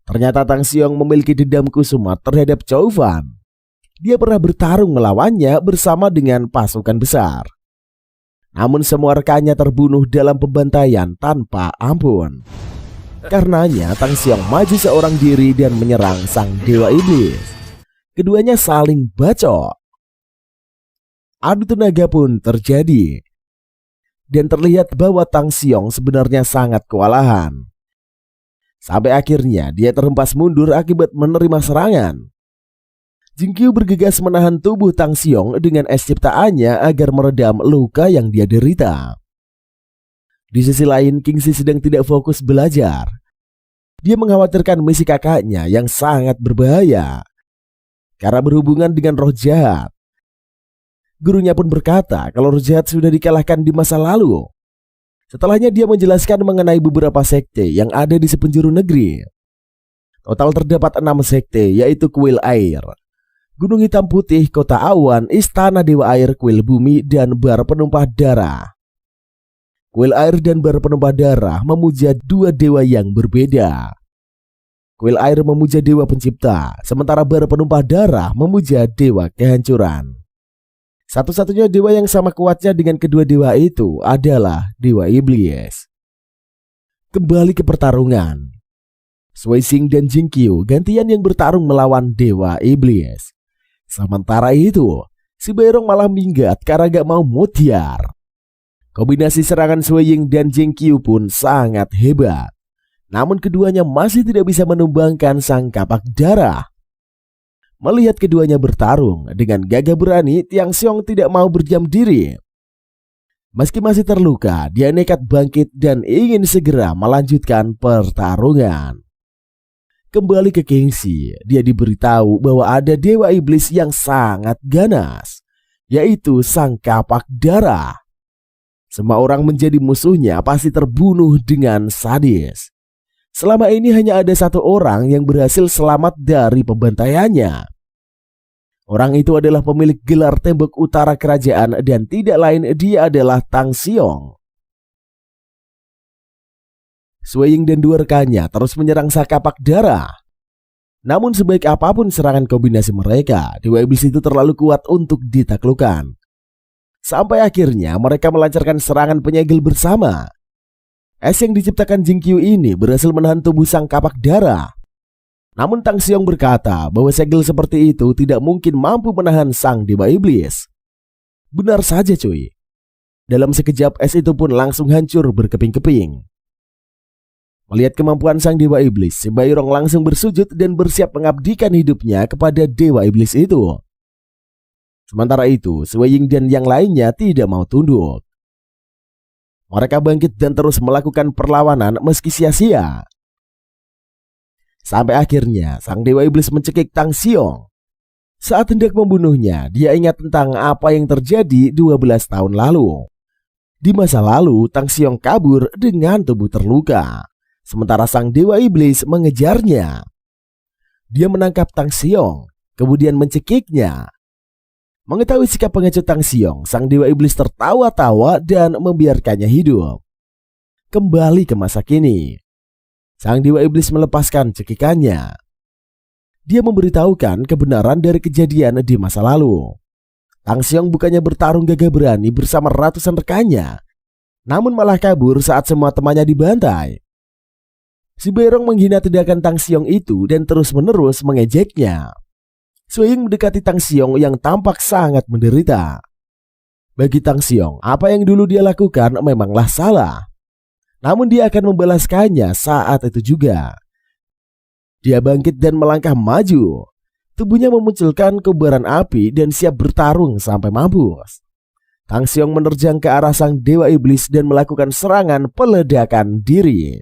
Ternyata Tang Xiong memiliki dendam kusumat terhadap Chou Fan. Dia pernah bertarung melawannya bersama dengan pasukan besar. Namun semua rekannya terbunuh dalam pembantaian tanpa ampun. Karenanya Tang Xiong maju seorang diri dan menyerang sang Dewa Iblis. Keduanya saling bacok. Adu tenaga pun terjadi. Dan terlihat bahwa Tang Xiong sebenarnya sangat kewalahan. Sampai akhirnya dia terhempas mundur akibat menerima serangan. Jing Qiu bergegas menahan tubuh Tang Xiong dengan es ciptaannya agar meredam luka yang dia derita. Di sisi lain, Kingxi sedang tidak fokus belajar. Dia mengkhawatirkan misi kakaknya yang sangat berbahaya karena berhubungan dengan roh jahat. Gurunya pun berkata kalau roh jahat sudah dikalahkan di masa lalu. Setelahnya dia menjelaskan mengenai beberapa sekte yang ada di sepenjuru negeri. Total terdapat 6 sekte, yaitu Kuil Air, Gunung Hitam Putih, Kota Awan, Istana Dewa Air, Kuil Bumi, dan Bar Penumpah Darah. Kuil Air dan Bar Penumpah Darah memuja 2 dewa yang berbeda. Kuil Air memuja Dewa Pencipta, sementara Bar Penumpah Darah memuja Dewa Kehancuran. Satu-satunya dewa yang sama kuatnya dengan kedua dewa itu adalah Dewa Iblis. Kembali ke pertarungan. Sui Xing dan Jing Qiu gantian yang bertarung melawan Dewa Iblis. Sementara itu, si Bairong malah minggat karena gak mau mutiar. Kombinasi serangan Sui Ying dan Jing Qiu pun sangat hebat. Namun keduanya masih tidak bisa menumbangkan sang kapak darah. Melihat keduanya bertarung dengan gagah berani, Tiang Xiong tidak mau berdiam diri. Meski masih terluka, dia nekat bangkit dan ingin segera melanjutkan pertarungan. Kembali ke Kingxi, dia diberitahu bahwa ada Dewa Iblis yang sangat ganas, yaitu sang kapak darah. Semua orang menjadi musuhnya pasti terbunuh dengan sadis. Selama ini hanya ada satu orang yang berhasil selamat dari pembantaiannya. Orang itu adalah pemilik gelar tembok utara kerajaan dan tidak lain dia adalah Tang Xiong. Sui Ying dan dua rekannya terus menyerang sang kapak darah. Namun sebaik apapun serangan kombinasi mereka, Dewa Iblis itu terlalu kuat untuk ditaklukkan. Sampai akhirnya mereka melancarkan serangan penyegel bersama. Es yang diciptakan Jing Qiu ini berhasil menahan tubuh sang kapak darah. Namun Tang Xiong berkata bahwa segel seperti itu tidak mungkin mampu menahan sang Dewa Iblis. Benar saja cuy. Dalam sekejap es itu pun langsung hancur berkeping-keping. Melihat kemampuan sang Dewa Iblis, si Bairong langsung bersujud dan bersiap mengabdikan hidupnya kepada Dewa Iblis itu. Sementara itu, Sui Ying dan yang lainnya tidak mau tunduk. Mereka bangkit dan terus melakukan perlawanan meski sia-sia. Sampai akhirnya sang Dewa Iblis mencekik Tang Xiong. Saat hendak membunuhnya, dia ingat tentang apa yang terjadi 12 tahun lalu. Di masa lalu, Tang Xiong kabur dengan tubuh terluka, sementara sang Dewa Iblis mengejarnya. Dia menangkap Tang Xiong, kemudian mencekiknya. Mengetahui sikap pengecut Tang Xiong, sang Dewa Iblis tertawa-tawa dan membiarkannya hidup. Kembali ke masa kini. Sang Dewa Iblis melepaskan cekikannya. Dia memberitahukan kebenaran dari kejadian di masa lalu. Tang Xiong bukannya bertarung gagah berani bersama ratusan rekannya, namun malah kabur saat semua temannya dibantai. Si Bairong menghina tindakan Tang Xiong itu dan terus-menerus mengejeknya. Sui Ying mendekati Tang Xiong yang tampak sangat menderita. Bagi Tang Xiong, apa yang dulu dia lakukan memanglah salah. Namun dia akan membalaskannya saat itu juga. Dia bangkit dan melangkah maju. Tubuhnya memunculkan kobaran api dan siap bertarung sampai mampus. Tang Xiong menerjang ke arah sang Dewa Iblis dan melakukan serangan peledakan diri.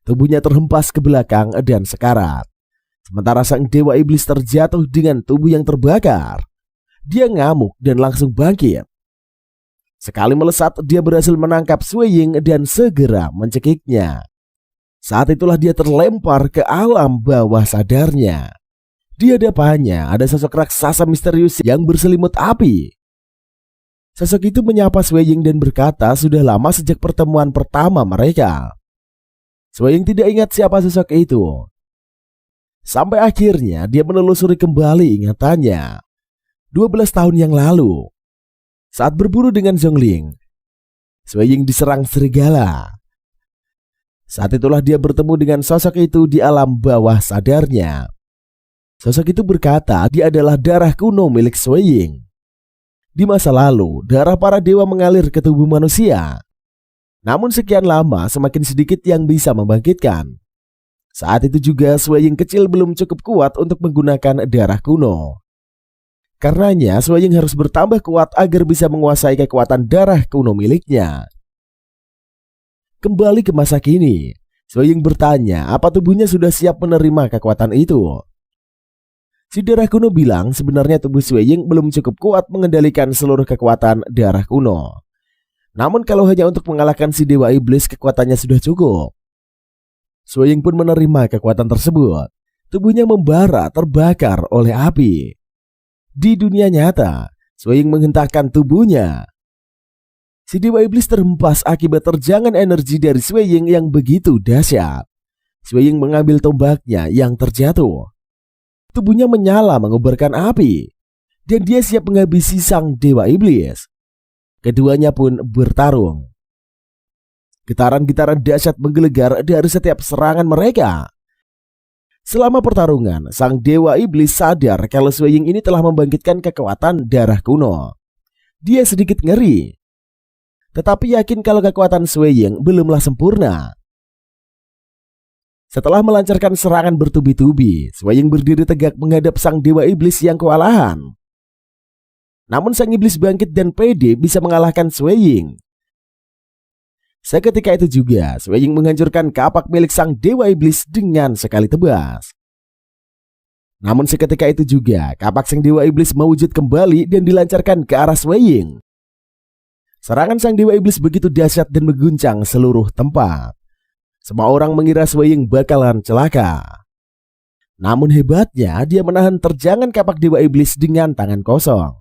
Tubuhnya terhempas ke belakang dan sekarat. Sementara sang Dewa Iblis terjatuh dengan tubuh yang terbakar. Dia ngamuk dan langsung bangkit. Sekali melesat, dia berhasil menangkap Sui Ying dan segera mencekiknya. Saat itulah dia terlempar ke alam bawah sadarnya. Di hadapannya ada sosok raksasa misterius yang berselimut api. Sosok itu menyapa Sui Ying dan berkata sudah lama sejak pertemuan pertama mereka. Sui Ying tidak ingat siapa sosok itu. Sampai akhirnya dia menelusuri kembali ingatannya. 12 tahun yang lalu, saat berburu dengan Zhongling, Sui Ying diserang serigala. Saat itulah dia bertemu dengan sosok itu di alam bawah sadarnya. Sosok itu berkata dia adalah darah kuno milik Sui Ying. Di masa lalu, darah para dewa mengalir ke tubuh manusia. Namun sekian lama semakin sedikit yang bisa membangkitkan. Saat itu juga Sui Ying kecil belum cukup kuat untuk menggunakan darah kuno. Karenanya Sui Ying harus bertambah kuat agar bisa menguasai kekuatan darah kuno miliknya. Kembali ke masa kini, Sui Ying bertanya apa tubuhnya sudah siap menerima kekuatan itu. Si darah kuno bilang sebenarnya tubuh Sui Ying belum cukup kuat mengendalikan seluruh kekuatan darah kuno. Namun kalau hanya untuk mengalahkan si Dewa Iblis kekuatannya sudah cukup. Sui Ying pun menerima kekuatan tersebut. Tubuhnya membara terbakar oleh api. Di dunia nyata, Sui Ying menghentakkan tubuhnya. Si Dewa Iblis terhempas akibat terjangan energi dari Sui Ying yang begitu dahsyat. Sui Ying mengambil tombaknya yang terjatuh. Tubuhnya menyala mengobarkan api. dan dia siap menghabisi sang dewa iblis. Keduanya pun bertarung. Getaran-getaran dahsyat menggelegar dari setiap serangan mereka. Selama pertarungan, sang dewa iblis sadar kalau Sui Ying ini telah membangkitkan kekuatan darah kuno. Dia sedikit ngeri, tetapi yakin kalau kekuatan Sui Ying belumlah sempurna. Setelah melancarkan serangan bertubi-tubi, Sui Ying berdiri tegak menghadap sang dewa iblis yang kewalahan. Namun sang iblis bangkit dan pede bisa mengalahkan Sui Ying. Seketika itu juga, Sui Ying menghancurkan kapak milik sang dewa iblis dengan sekali tebas. Namun seketika itu juga, kapak sang dewa iblis mewujud kembali dan dilancarkan ke arah Sui Ying. Serangan sang dewa iblis begitu dahsyat dan mengguncang seluruh tempat. Semua orang mengira Sui Ying bakalan celaka. Namun hebatnya, dia menahan terjangan kapak dewa iblis dengan tangan kosong.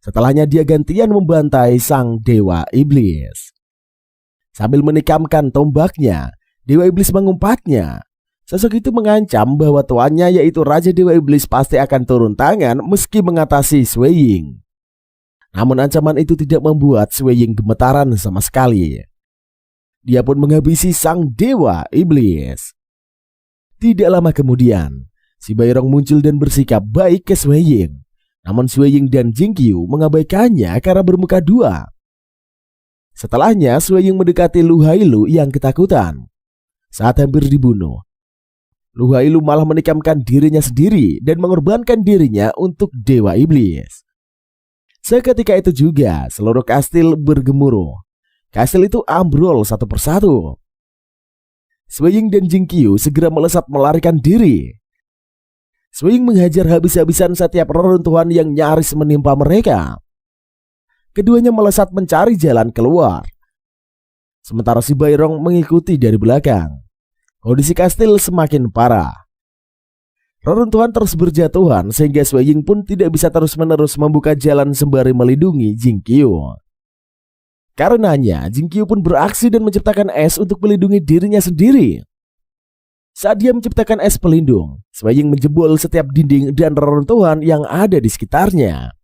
Setelahnya dia gantian membantai sang dewa iblis. Sambil menikamkan tombaknya, dewa iblis mengumpatnya. Sosok itu mengancam bahwa tuannya yaitu Raja Dewa Iblis pasti akan turun tangan meski mengatasi Sui Ying. Namun ancaman itu tidak membuat Sui Ying gemetaran sama sekali. Dia pun menghabisi sang dewa iblis. Tidak lama kemudian, si Bairong muncul dan bersikap baik ke Sui Ying. Namun Sui Ying dan Jing Qiu mengabaikannya karena bermuka dua. Setelahnya, Sui Ying mendekati Lu Hailu yang ketakutan. Saat hampir dibunuh, Lu Hailu malah menikamkan dirinya sendiri dan mengorbankan dirinya untuk dewa iblis. Seketika itu juga, seluruh kastil bergemuruh. Kastil itu ambrol satu persatu. Sui Ying dan Jing Qiu segera melesat melarikan diri. Sui Ying menghajar habis-habisan setiap reruntuhan yang nyaris menimpa mereka. Keduanya melesat mencari jalan keluar. Sementara si Bairong mengikuti dari belakang. Kondisi kastil semakin parah. Reruntuhan terus berjatuhan sehingga Sui Ying pun tidak bisa terus-menerus membuka jalan sembari melindungi Jing Qiu. Karenanya, Jing Qiu pun beraksi dan menciptakan es untuk melindungi dirinya sendiri. Saat dia menciptakan es pelindung, Sui Ying menjebol setiap dinding dan reruntuhan yang ada di sekitarnya.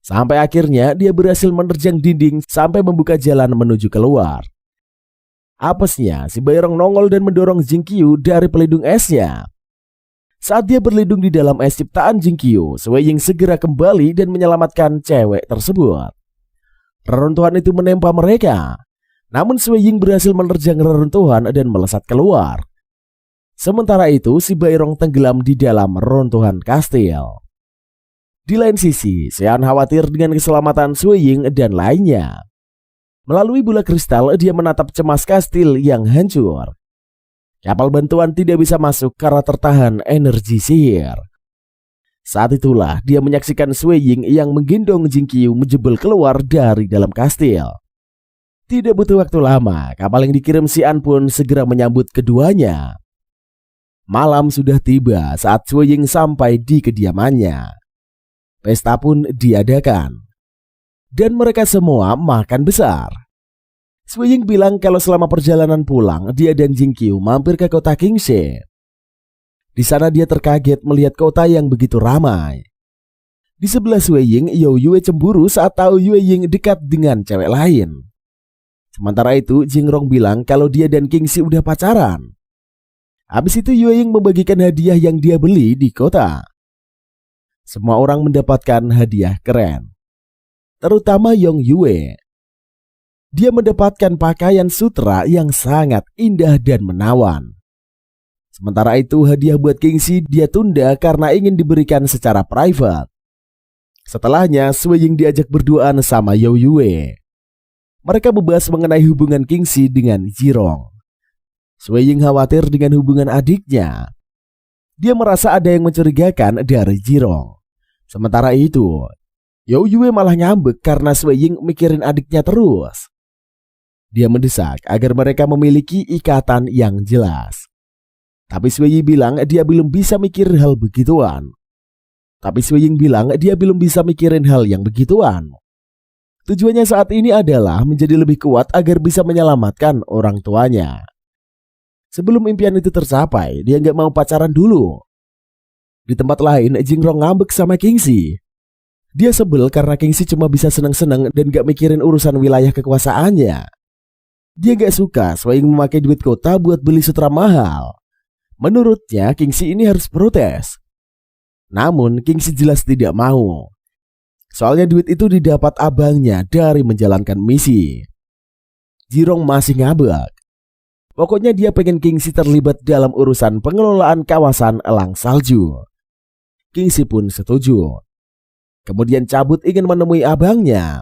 Sampai akhirnya dia berhasil menerjang dinding sampai membuka jalan menuju keluar. Apesnya, si Bairong nongol dan mendorong Jing Qiu dari pelindung esnya. Saat dia berlindung di dalam es ciptaan Jing Qiu, Sui Ying segera kembali dan menyelamatkan cewek tersebut. Reruntuhan itu menimpa mereka. Namun Sui Ying berhasil menerjang reruntuhan dan melesat keluar. Sementara itu, si Bairong tenggelam di dalam reruntuhan kastil. Di lain sisi, Xian khawatir dengan keselamatan Sui Ying dan lainnya. Melalui bola kristal, dia menatap cemas kastil yang hancur. Kapal bantuan tidak bisa masuk karena tertahan energi sihir. Saat itulah dia menyaksikan Sui Ying yang menggendong Jing Qiu menjebol keluar dari dalam kastil. Tidak butuh waktu lama, kapal yang dikirim Xian pun segera menyambut keduanya. Malam sudah tiba saat Sui Ying sampai di kediamannya. Pesta pun diadakan. Dan mereka semua makan besar. Sui Ying bilang kalau selama perjalanan pulang, dia dan Jing Qiu mampir ke kota Qingxi. Di sana dia terkaget melihat kota yang begitu ramai. Di sebelah Sui Ying, You Yue cemburu saat tahu Yue Ying dekat dengan cewek lain. Sementara itu, Jing Rong bilang kalau dia dan Qingxi udah pacaran. Habis itu Yue Ying membagikan hadiah yang dia beli di kota. Semua orang mendapatkan hadiah keren, terutama Yong Yue. Dia mendapatkan pakaian sutra yang sangat indah dan menawan. Sementara itu hadiah buat Qingxi dia tunda karena ingin diberikan secara private. Setelahnya Sui Ying diajak berduaan sama You Yue. Mereka membahas mengenai hubungan Qingxi dengan Jirong. Sui Ying khawatir dengan hubungan adiknya. Dia merasa ada yang mencurigakan dari Jirong. Sementara itu, You Yue malah nyambek karena Sui Ying mikirin adiknya terus. Dia mendesak agar mereka memiliki ikatan yang jelas. Tapi Sui Ying bilang dia belum bisa mikirin hal begituan. Tujuannya saat ini adalah menjadi lebih kuat agar bisa menyelamatkan orang tuanya. Sebelum impian itu tercapai, dia nggak mau pacaran dulu. Di tempat lain, Jingrong ngambek sama Kingxi. Dia sebel karena Kingxi cuma bisa seneng-seneng dan gak mikirin urusan wilayah kekuasaannya. Dia gak suka Sui Ying memakai duit kota buat beli sutra mahal. Menurutnya Kingxi ini harus protes. Namun Kingxi jelas tidak mau. Soalnya duit itu didapat abangnya dari menjalankan misi. Jingrong masih ngambek. Pokoknya dia pengen Kingxi terlibat dalam urusan pengelolaan kawasan elang salju. Kingxi pun setuju. Kemudian cabut ingin menemui abangnya.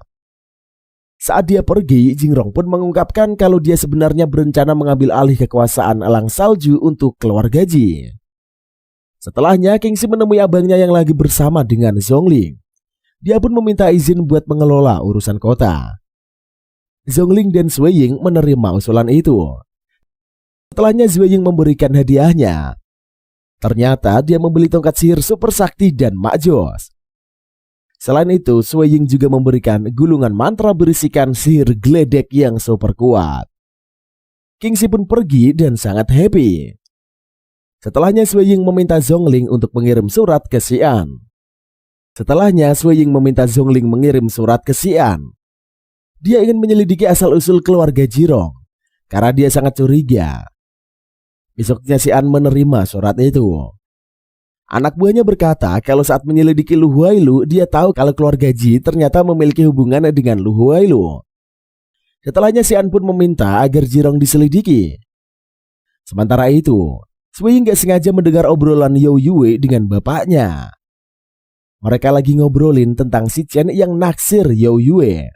Saat dia pergi, Jingrong pun mengungkapkan kalau dia sebenarnya berencana mengambil alih kekuasaan elang salju untuk keluarga Ji. Setelahnya, Kingxi menemui abangnya yang lagi bersama dengan Zhongling. Dia pun meminta izin buat mengelola urusan kota. Zhongling dan Sui Ying menerima usulan itu. Setelahnya Sui Ying memberikan hadiahnya. Ternyata dia membeli tongkat sihir super sakti dan makjos. Selain itu, Sui Ying juga memberikan gulungan mantra berisikan sihir geledek yang super kuat. Kingxi pun pergi dan sangat happy. Setelahnya Sui Ying meminta Zhongling untuk mengirim surat ke Xi'an. Dia ingin menyelidiki asal-usul keluarga Jingrong karena dia sangat curiga. Besoknya Xi'an menerima surat itu. Anak buahnya berkata kalau saat menyelidiki Lu Huailu, dia tahu kalau keluarga Ji ternyata memiliki hubungan dengan Lu Huailu. Setelahnya Xi'an pun meminta agar Jingrong diselidiki. Sementara itu, Sui Ying gak sengaja mendengar obrolan You Yue dengan bapaknya. Mereka lagi ngobrolin tentang Si Chen yang naksir You Yue.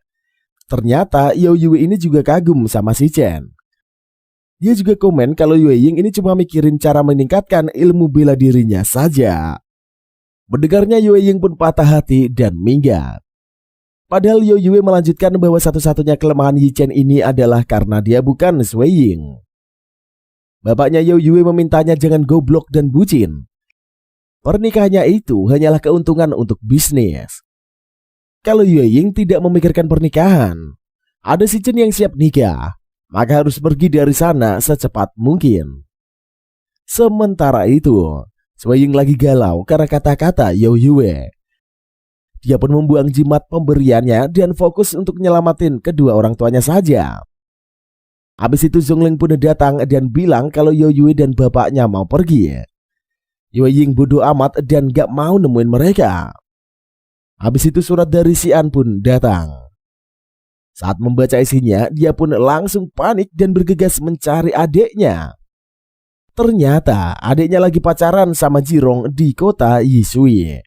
Ternyata You Yue ini juga kagum sama Si Chen. Dia juga komen kalau Yue Ying ini cuma mikirin cara meningkatkan ilmu bela dirinya saja. Mendengarnya Yue Ying pun patah hati dan minggat. Padahal You Yue melanjutkan bahwa satu-satunya kelemahan Yi Chen ini adalah karena dia bukan Sui Ying. Bapaknya You Yue memintanya jangan goblok dan bucin. Pernikahannya itu hanyalah keuntungan untuk bisnis. Kalau Yue Ying tidak memikirkan pernikahan, ada Si Chen yang siap nikah, maka harus pergi dari sana secepat mungkin. Sementara itu, Sui Ying lagi galau karena kata-kata You Yue. Dia pun membuang jimat pemberiannya dan fokus untuk nyelamatin kedua orang tuanya saja. Habis itu Zhongling pun datang dan bilang kalau You Yue dan bapaknya mau pergi. Yue Ying bodoh amat dan gak mau nemuin mereka. Habis itu surat dari Xi'an pun datang. Saat membaca isinya, dia pun langsung panik dan bergegas mencari adiknya. Ternyata adiknya lagi pacaran sama Jingrong di kota Yisui.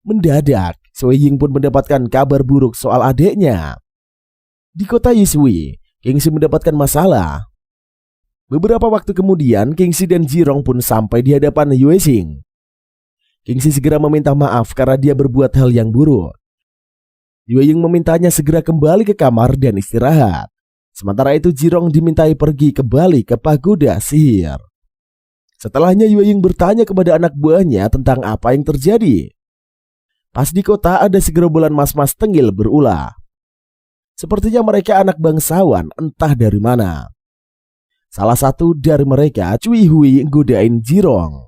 Mendadak, Sui Ying pun mendapatkan kabar buruk soal adiknya. Di kota Yisui, Kingxi mendapatkan masalah. Beberapa waktu kemudian, Kingxi dan Jingrong pun sampai di hadapan Yue Xing. Kingxi segera meminta maaf karena dia berbuat hal yang buruk. Yue Ying memintanya segera kembali ke kamar dan istirahat. Sementara itu Jingrong dimintai pergi kembali ke pagoda sihir. Setelahnya Yue Ying bertanya kepada anak buahnya tentang apa yang terjadi. Pas di kota ada segerombolan mas-mas tengil berulah. Sepertinya mereka anak bangsawan entah dari mana. Salah satu dari mereka Cui Hui godain Jingrong.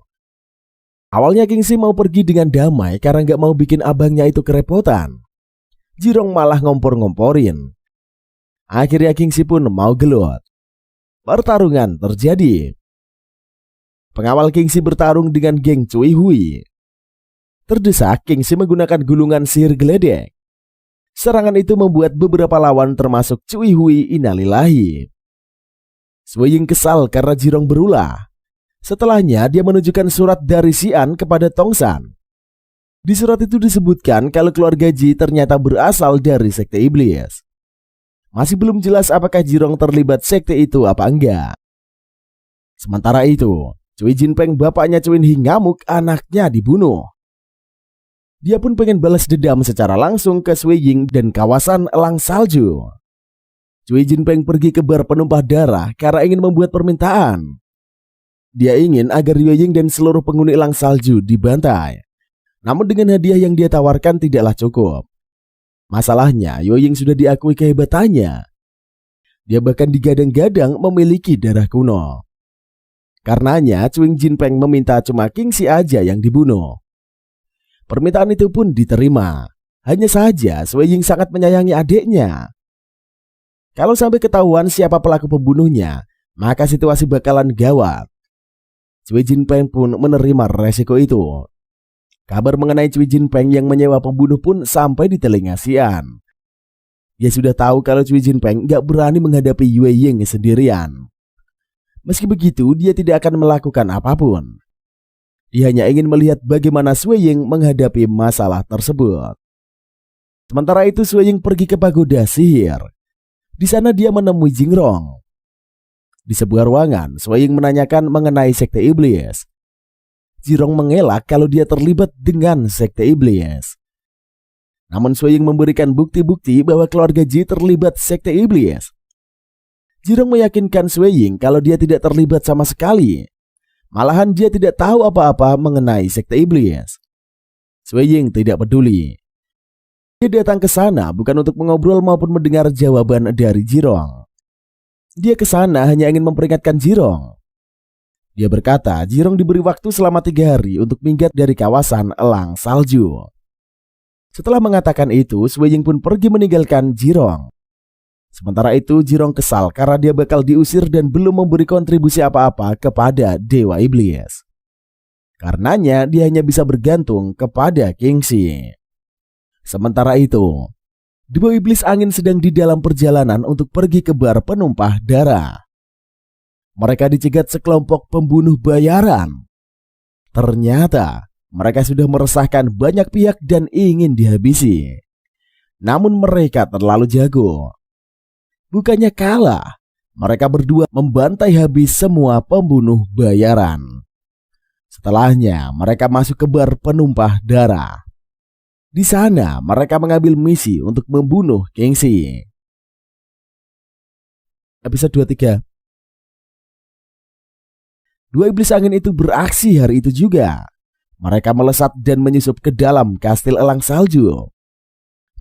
Awalnya Kingxi mau pergi dengan damai karena gak mau bikin abangnya itu kerepotan. Jingrong malah ngompor-ngomporin. Akhirnya Kingxi pun mau gelut. Pertarungan terjadi. Pengawal Kingxi bertarung dengan geng Cui Hui. Terdesak, Kingxi menggunakan gulungan sihir geledek. Serangan itu membuat beberapa lawan termasuk Cui Hui innalillahi. Sui Ying kesal karena Jingrong berulah. Setelahnya dia menunjukkan surat dari Xi'an kepada Tongshan. Di surat itu disebutkan kalau keluarga Ji ternyata berasal dari sekte iblis. Masih belum jelas apakah Jingrong terlibat sekte itu apa enggak. Sementara itu, Cui Jinpeng bapaknya Cui Hin ngamuk anaknya dibunuh. Dia pun pengen balas dendam secara langsung ke Sui Ying dan kawasan elang salju. Cui Jinpeng pergi ke bar penumpah darah karena ingin membuat permintaan. Dia ingin agar Yue Ying dan seluruh penghuni elang salju dibantai. Namun dengan hadiah yang dia tawarkan tidaklah cukup. Masalahnya Yue Ying sudah diakui kehebatannya. Dia bahkan digadang-gadang memiliki darah kuno. Karenanya Cui Jinpeng meminta cuma Kingxi aja yang dibunuh. Permintaan itu pun diterima. Hanya saja Sui Ying sangat menyayangi adiknya. Kalau sampai ketahuan siapa pelaku pembunuhnya, maka situasi bakalan gawat. Cui Jinpeng pun menerima resiko itu. Kabar mengenai Cui Jinpeng yang menyewa pembunuh pun sampai di telinga Xian. Dia sudah tahu kalau Cui Jinpeng gak berani menghadapi Yue Ying sendirian. Meski begitu, dia tidak akan melakukan apapun. Dia hanya ingin melihat bagaimana Sui Ying menghadapi masalah tersebut. Sementara itu Sui Ying pergi ke pagoda sihir. Di sana dia menemui Jingrong. Di sebuah ruangan, Sui Ying menanyakan mengenai sekte iblis. Jingrong mengelak kalau dia terlibat dengan sekte iblis. Namun Sui Ying memberikan bukti-bukti bahwa keluarga Ji terlibat sekte iblis. Jingrong meyakinkan Sui Ying kalau dia tidak terlibat sama sekali. Malahan dia tidak tahu apa-apa mengenai sekte iblis. Sui Ying tidak peduli. Dia datang ke sana bukan untuk mengobrol maupun mendengar jawaban dari Jingrong. Dia ke sana hanya ingin memperingatkan Jingrong. Dia berkata Jingrong diberi waktu selama 3 hari untuk minggat dari kawasan elang salju. Setelah mengatakan itu, Sui Ying pun pergi meninggalkan Jingrong. Sementara itu Jingrong kesal karena dia bakal diusir dan belum memberi kontribusi apa-apa kepada Dewa Iblis. Karenanya dia hanya bisa bergantung kepada Kingxi. Sementara itu, Dewa Iblis Angin sedang di dalam perjalanan untuk pergi ke bar penumpah darah. Mereka dicegat sekelompok pembunuh bayaran. Ternyata mereka sudah meresahkan banyak pihak dan ingin dihabisi. Namun mereka terlalu jago. Bukannya kalah, mereka berdua membantai habis semua pembunuh bayaran. Setelahnya mereka masuk ke bar penumpah darah. Di sana mereka mengambil misi untuk membunuh Kingxi. Episode 23. Dua iblis angin itu beraksi hari itu juga. Mereka melesat dan menyusup ke dalam kastil elang salju.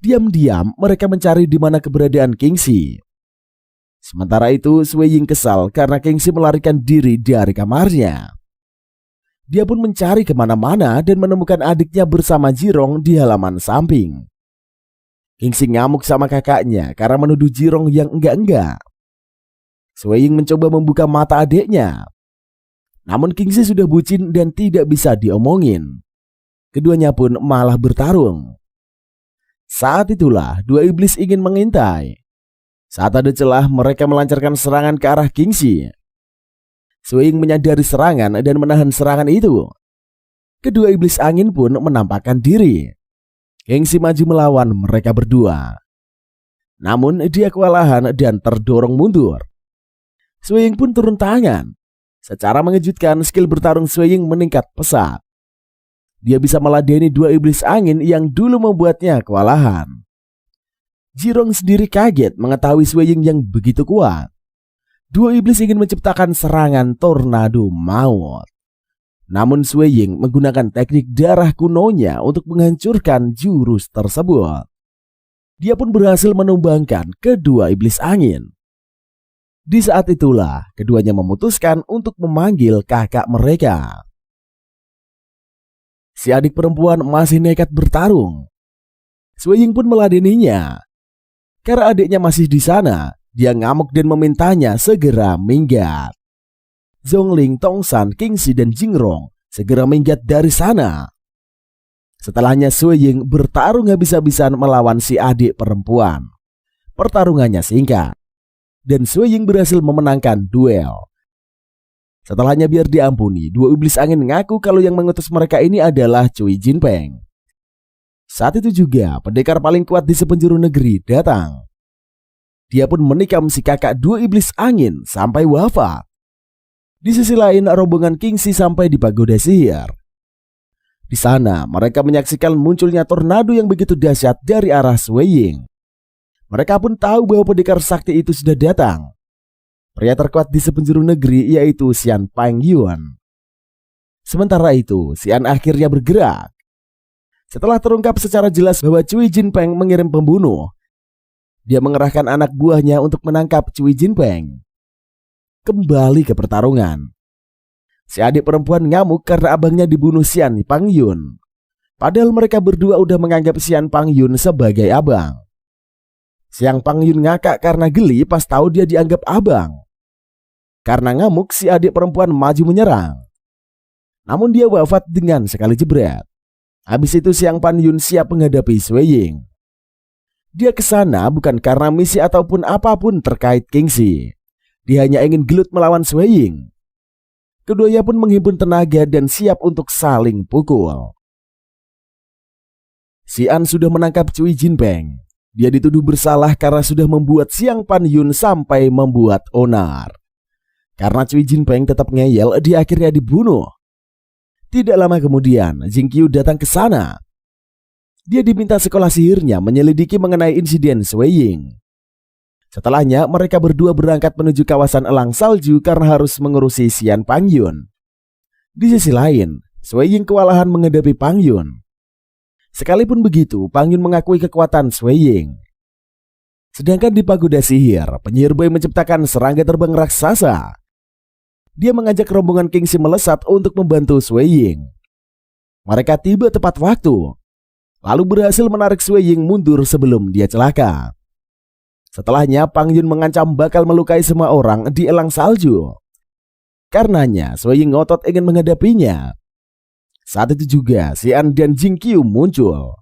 Diam-diam mereka mencari di mana keberadaan Kingxi. Sementara itu Sui Ying kesal karena Kingxi melarikan diri dari kamarnya. Dia pun mencari kemana-mana dan menemukan adiknya bersama Jingrong di halaman samping. Kingxi ngamuk sama kakaknya karena menuduh Jingrong yang enggak-enggak. Sui Ying mencoba membuka mata adiknya. Namun Kingxi sudah bucin dan tidak bisa diomongin. Keduanya pun malah bertarung. Saat itulah dua iblis ingin mengintai. Saat ada celah mereka melancarkan serangan ke arah Kingxi. Sui Ying menyadari serangan dan menahan serangan itu. Kedua iblis angin pun menampakkan diri. Kingxi maju melawan mereka berdua. Namun dia kewalahan dan terdorong mundur. Sui Ying pun turun tangan. Secara mengejutkan skill bertarung Sui Ying meningkat pesat. Dia bisa meladeni dua iblis angin yang dulu membuatnya kewalahan. Jingrong sendiri kaget mengetahui Sui Ying yang begitu kuat. Dua iblis ingin menciptakan serangan tornado maut. Namun Sui Ying menggunakan teknik darah kunonya untuk menghancurkan jurus tersebut. Dia pun berhasil menumbangkan kedua iblis angin. Di saat itulah keduanya memutuskan untuk memanggil kakak mereka. Si adik perempuan masih nekat bertarung. Sui Ying pun meladeninya. Karena adiknya masih di sana, dia ngamuk dan memintanya segera minggat. Zhongling, Tongshan, Kingxi dan Jingrong segera minggat dari sana. Setelahnya Sui Ying bertarung habis-habisan melawan si adik perempuan. Pertarungannya singkat dan Sui Ying berhasil memenangkan duel. Setelahnya biar diampuni, dua iblis angin mengaku kalau yang mengutus mereka ini adalah Cui Jinpeng. Saat itu juga pendekar paling kuat di sepenjuru negeri datang. Dia pun menikam si kakak dua iblis angin sampai wafat. Di sisi lain rombongan Kingxi sampai di pagoda sihir. Di sana mereka menyaksikan munculnya tornado yang begitu dahsyat dari arah Sui Ying. Mereka pun tahu bahwa pendekar sakti itu sudah datang. Pria terkuat di sepenjuru negeri yaitu Xian Pangyuan. Sementara itu Xian akhirnya bergerak. Setelah terungkap secara jelas bahwa Cui Jinpeng mengirim pembunuh, dia mengerahkan anak buahnya untuk menangkap Cui Jinpeng. Kembali ke pertarungan. Si adik perempuan ngamuk karena abangnya dibunuh Xian Pangyun. Padahal mereka berdua udah menganggap Xian Pangyun sebagai abang. Xian Pangyun ngakak karena geli pas tahu dia dianggap abang. Karena ngamuk, si adik perempuan maju menyerang. Namun dia wafat dengan sekali jebret. Habis itu Xian Pangyun siap menghadapi Sui Ying. Dia kesana bukan karena misi ataupun apapun terkait Kingxi. Dia hanya ingin gelut melawan Sui Ying. Keduanya pun menghimpun tenaga dan siap untuk saling pukul. Xian sudah menangkap Cui Jinpeng. Dia dituduh bersalah karena sudah membuat Xian Pangyun sampai membuat onar. Karena Cui Jinpeng tetap ngeyel, dia akhirnya dibunuh. Tidak lama kemudian, Jing Qiu datang ke sana. Dia diminta sekolah sihirnya menyelidiki mengenai insiden Sui Ying. Setelahnya, mereka berdua berangkat menuju kawasan elang salju karena harus mengurusi Xian Pangyun. Di sisi lain, Sui Ying kewalahan menghadapi Pangyun. Sekalipun begitu, Pangyun mengakui kekuatan Sui Ying. Sedangkan di pagoda sihir, penyihir Bai menciptakan serangga terbang raksasa. Dia mengajak rombongan Kingxi melesat untuk membantu Sui Ying. Mereka tiba tepat waktu, lalu berhasil menarik Sui Ying mundur sebelum dia celaka. Setelahnya, Pangyun mengancam bakal melukai semua orang di elang salju. Karenanya, Sui Ying ngotot ingin menghadapinya. Saat itu juga, Xian dan Jing Qiu muncul.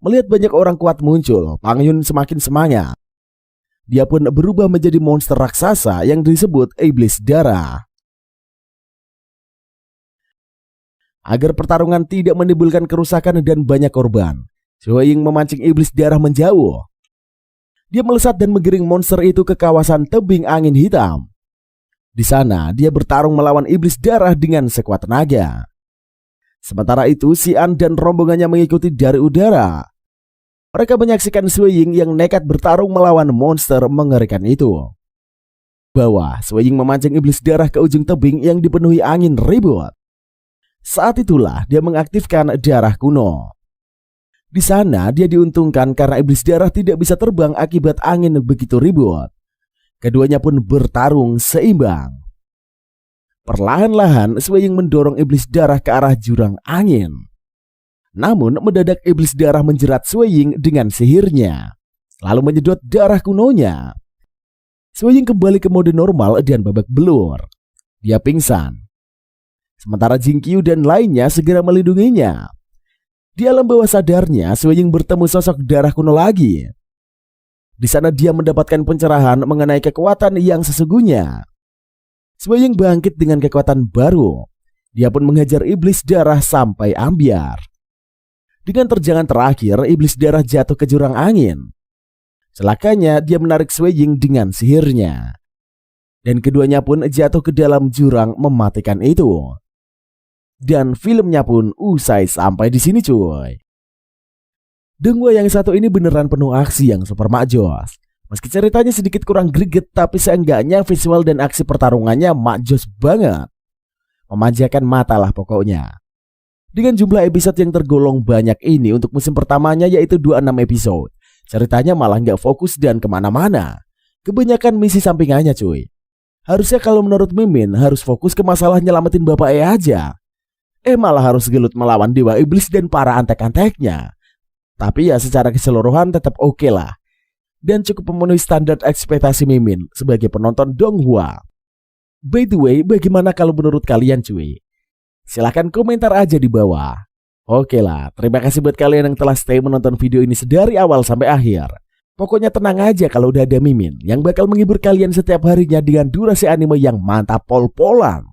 Melihat banyak orang kuat muncul, Pangyun semakin semangat. Dia pun berubah menjadi monster raksasa yang disebut Iblis Darah. Agar pertarungan tidak menimbulkan kerusakan dan banyak korban, Sui Ying memancing Iblis Darah menjauh. Dia melesat dan menggiring monster itu ke kawasan tebing angin hitam. Di sana, dia bertarung melawan Iblis Darah dengan sekuat tenaga. Sementara itu, Xian dan rombongannya mengikuti dari udara. Mereka menyaksikan Sui Ying yang nekat bertarung melawan monster mengerikan itu. Bawah, Sui Ying memancing Iblis Darah ke ujung tebing yang dipenuhi angin ribut. Saat itulah dia mengaktifkan darah kuno. Di sana dia diuntungkan karena Iblis Darah tidak bisa terbang akibat angin begitu ribut. Keduanya pun bertarung seimbang. Perlahan-lahan Sui Ying mendorong Iblis Darah ke arah jurang angin. Namun mendadak Iblis Darah menjerat Sui Ying dengan sihirnya, lalu menyedot darah kunonya. Sui Ying kembali ke mode normal dan babak belur. Dia pingsan. Sementara Jing Qiu dan lainnya segera melindunginya. Di alam bawah sadarnya, Sui Ying bertemu sosok darah kuno lagi. Di sana dia mendapatkan pencerahan mengenai kekuatan yang sesungguhnya. Sui Ying bangkit dengan kekuatan baru. Dia pun menghajar Iblis Darah sampai ambyar. Dengan terjangan terakhir, Iblis Darah jatuh ke jurang angin. Celakanya, dia menarik Sui Ying dengan sihirnya. Dan keduanya pun jatuh ke dalam jurang mematikan itu. Dan filmnya pun usai sampai di sini cuy. Donghua yang satu ini beneran penuh aksi yang super makjos. Meski ceritanya sedikit kurang greget, tapi seenggaknya visual dan aksi pertarungannya makjos banget. Memanjakan mata lah pokoknya. Dengan jumlah episode yang tergolong banyak ini untuk musim pertamanya yaitu 26 episode, ceritanya malah nggak fokus dan kemana-mana. Kebanyakan misi sampingannya cuy. Harusnya kalau menurut Mimin harus fokus ke masalah nyelamatin bapak aja. Malah harus gelut melawan dewa iblis dan para antek-anteknya. Tapi ya secara keseluruhan tetap oke lah. Dan cukup memenuhi standar ekspektasi Mimin sebagai penonton Donghua. By the way, bagaimana kalau menurut kalian cuy? Silahkan komentar aja di bawah. Oke lah, terima kasih buat kalian yang telah stay menonton video ini sedari awal sampai akhir. Pokoknya tenang aja kalau udah ada Mimin yang bakal menghibur kalian setiap harinya dengan durasi anime yang mantap pol-polan.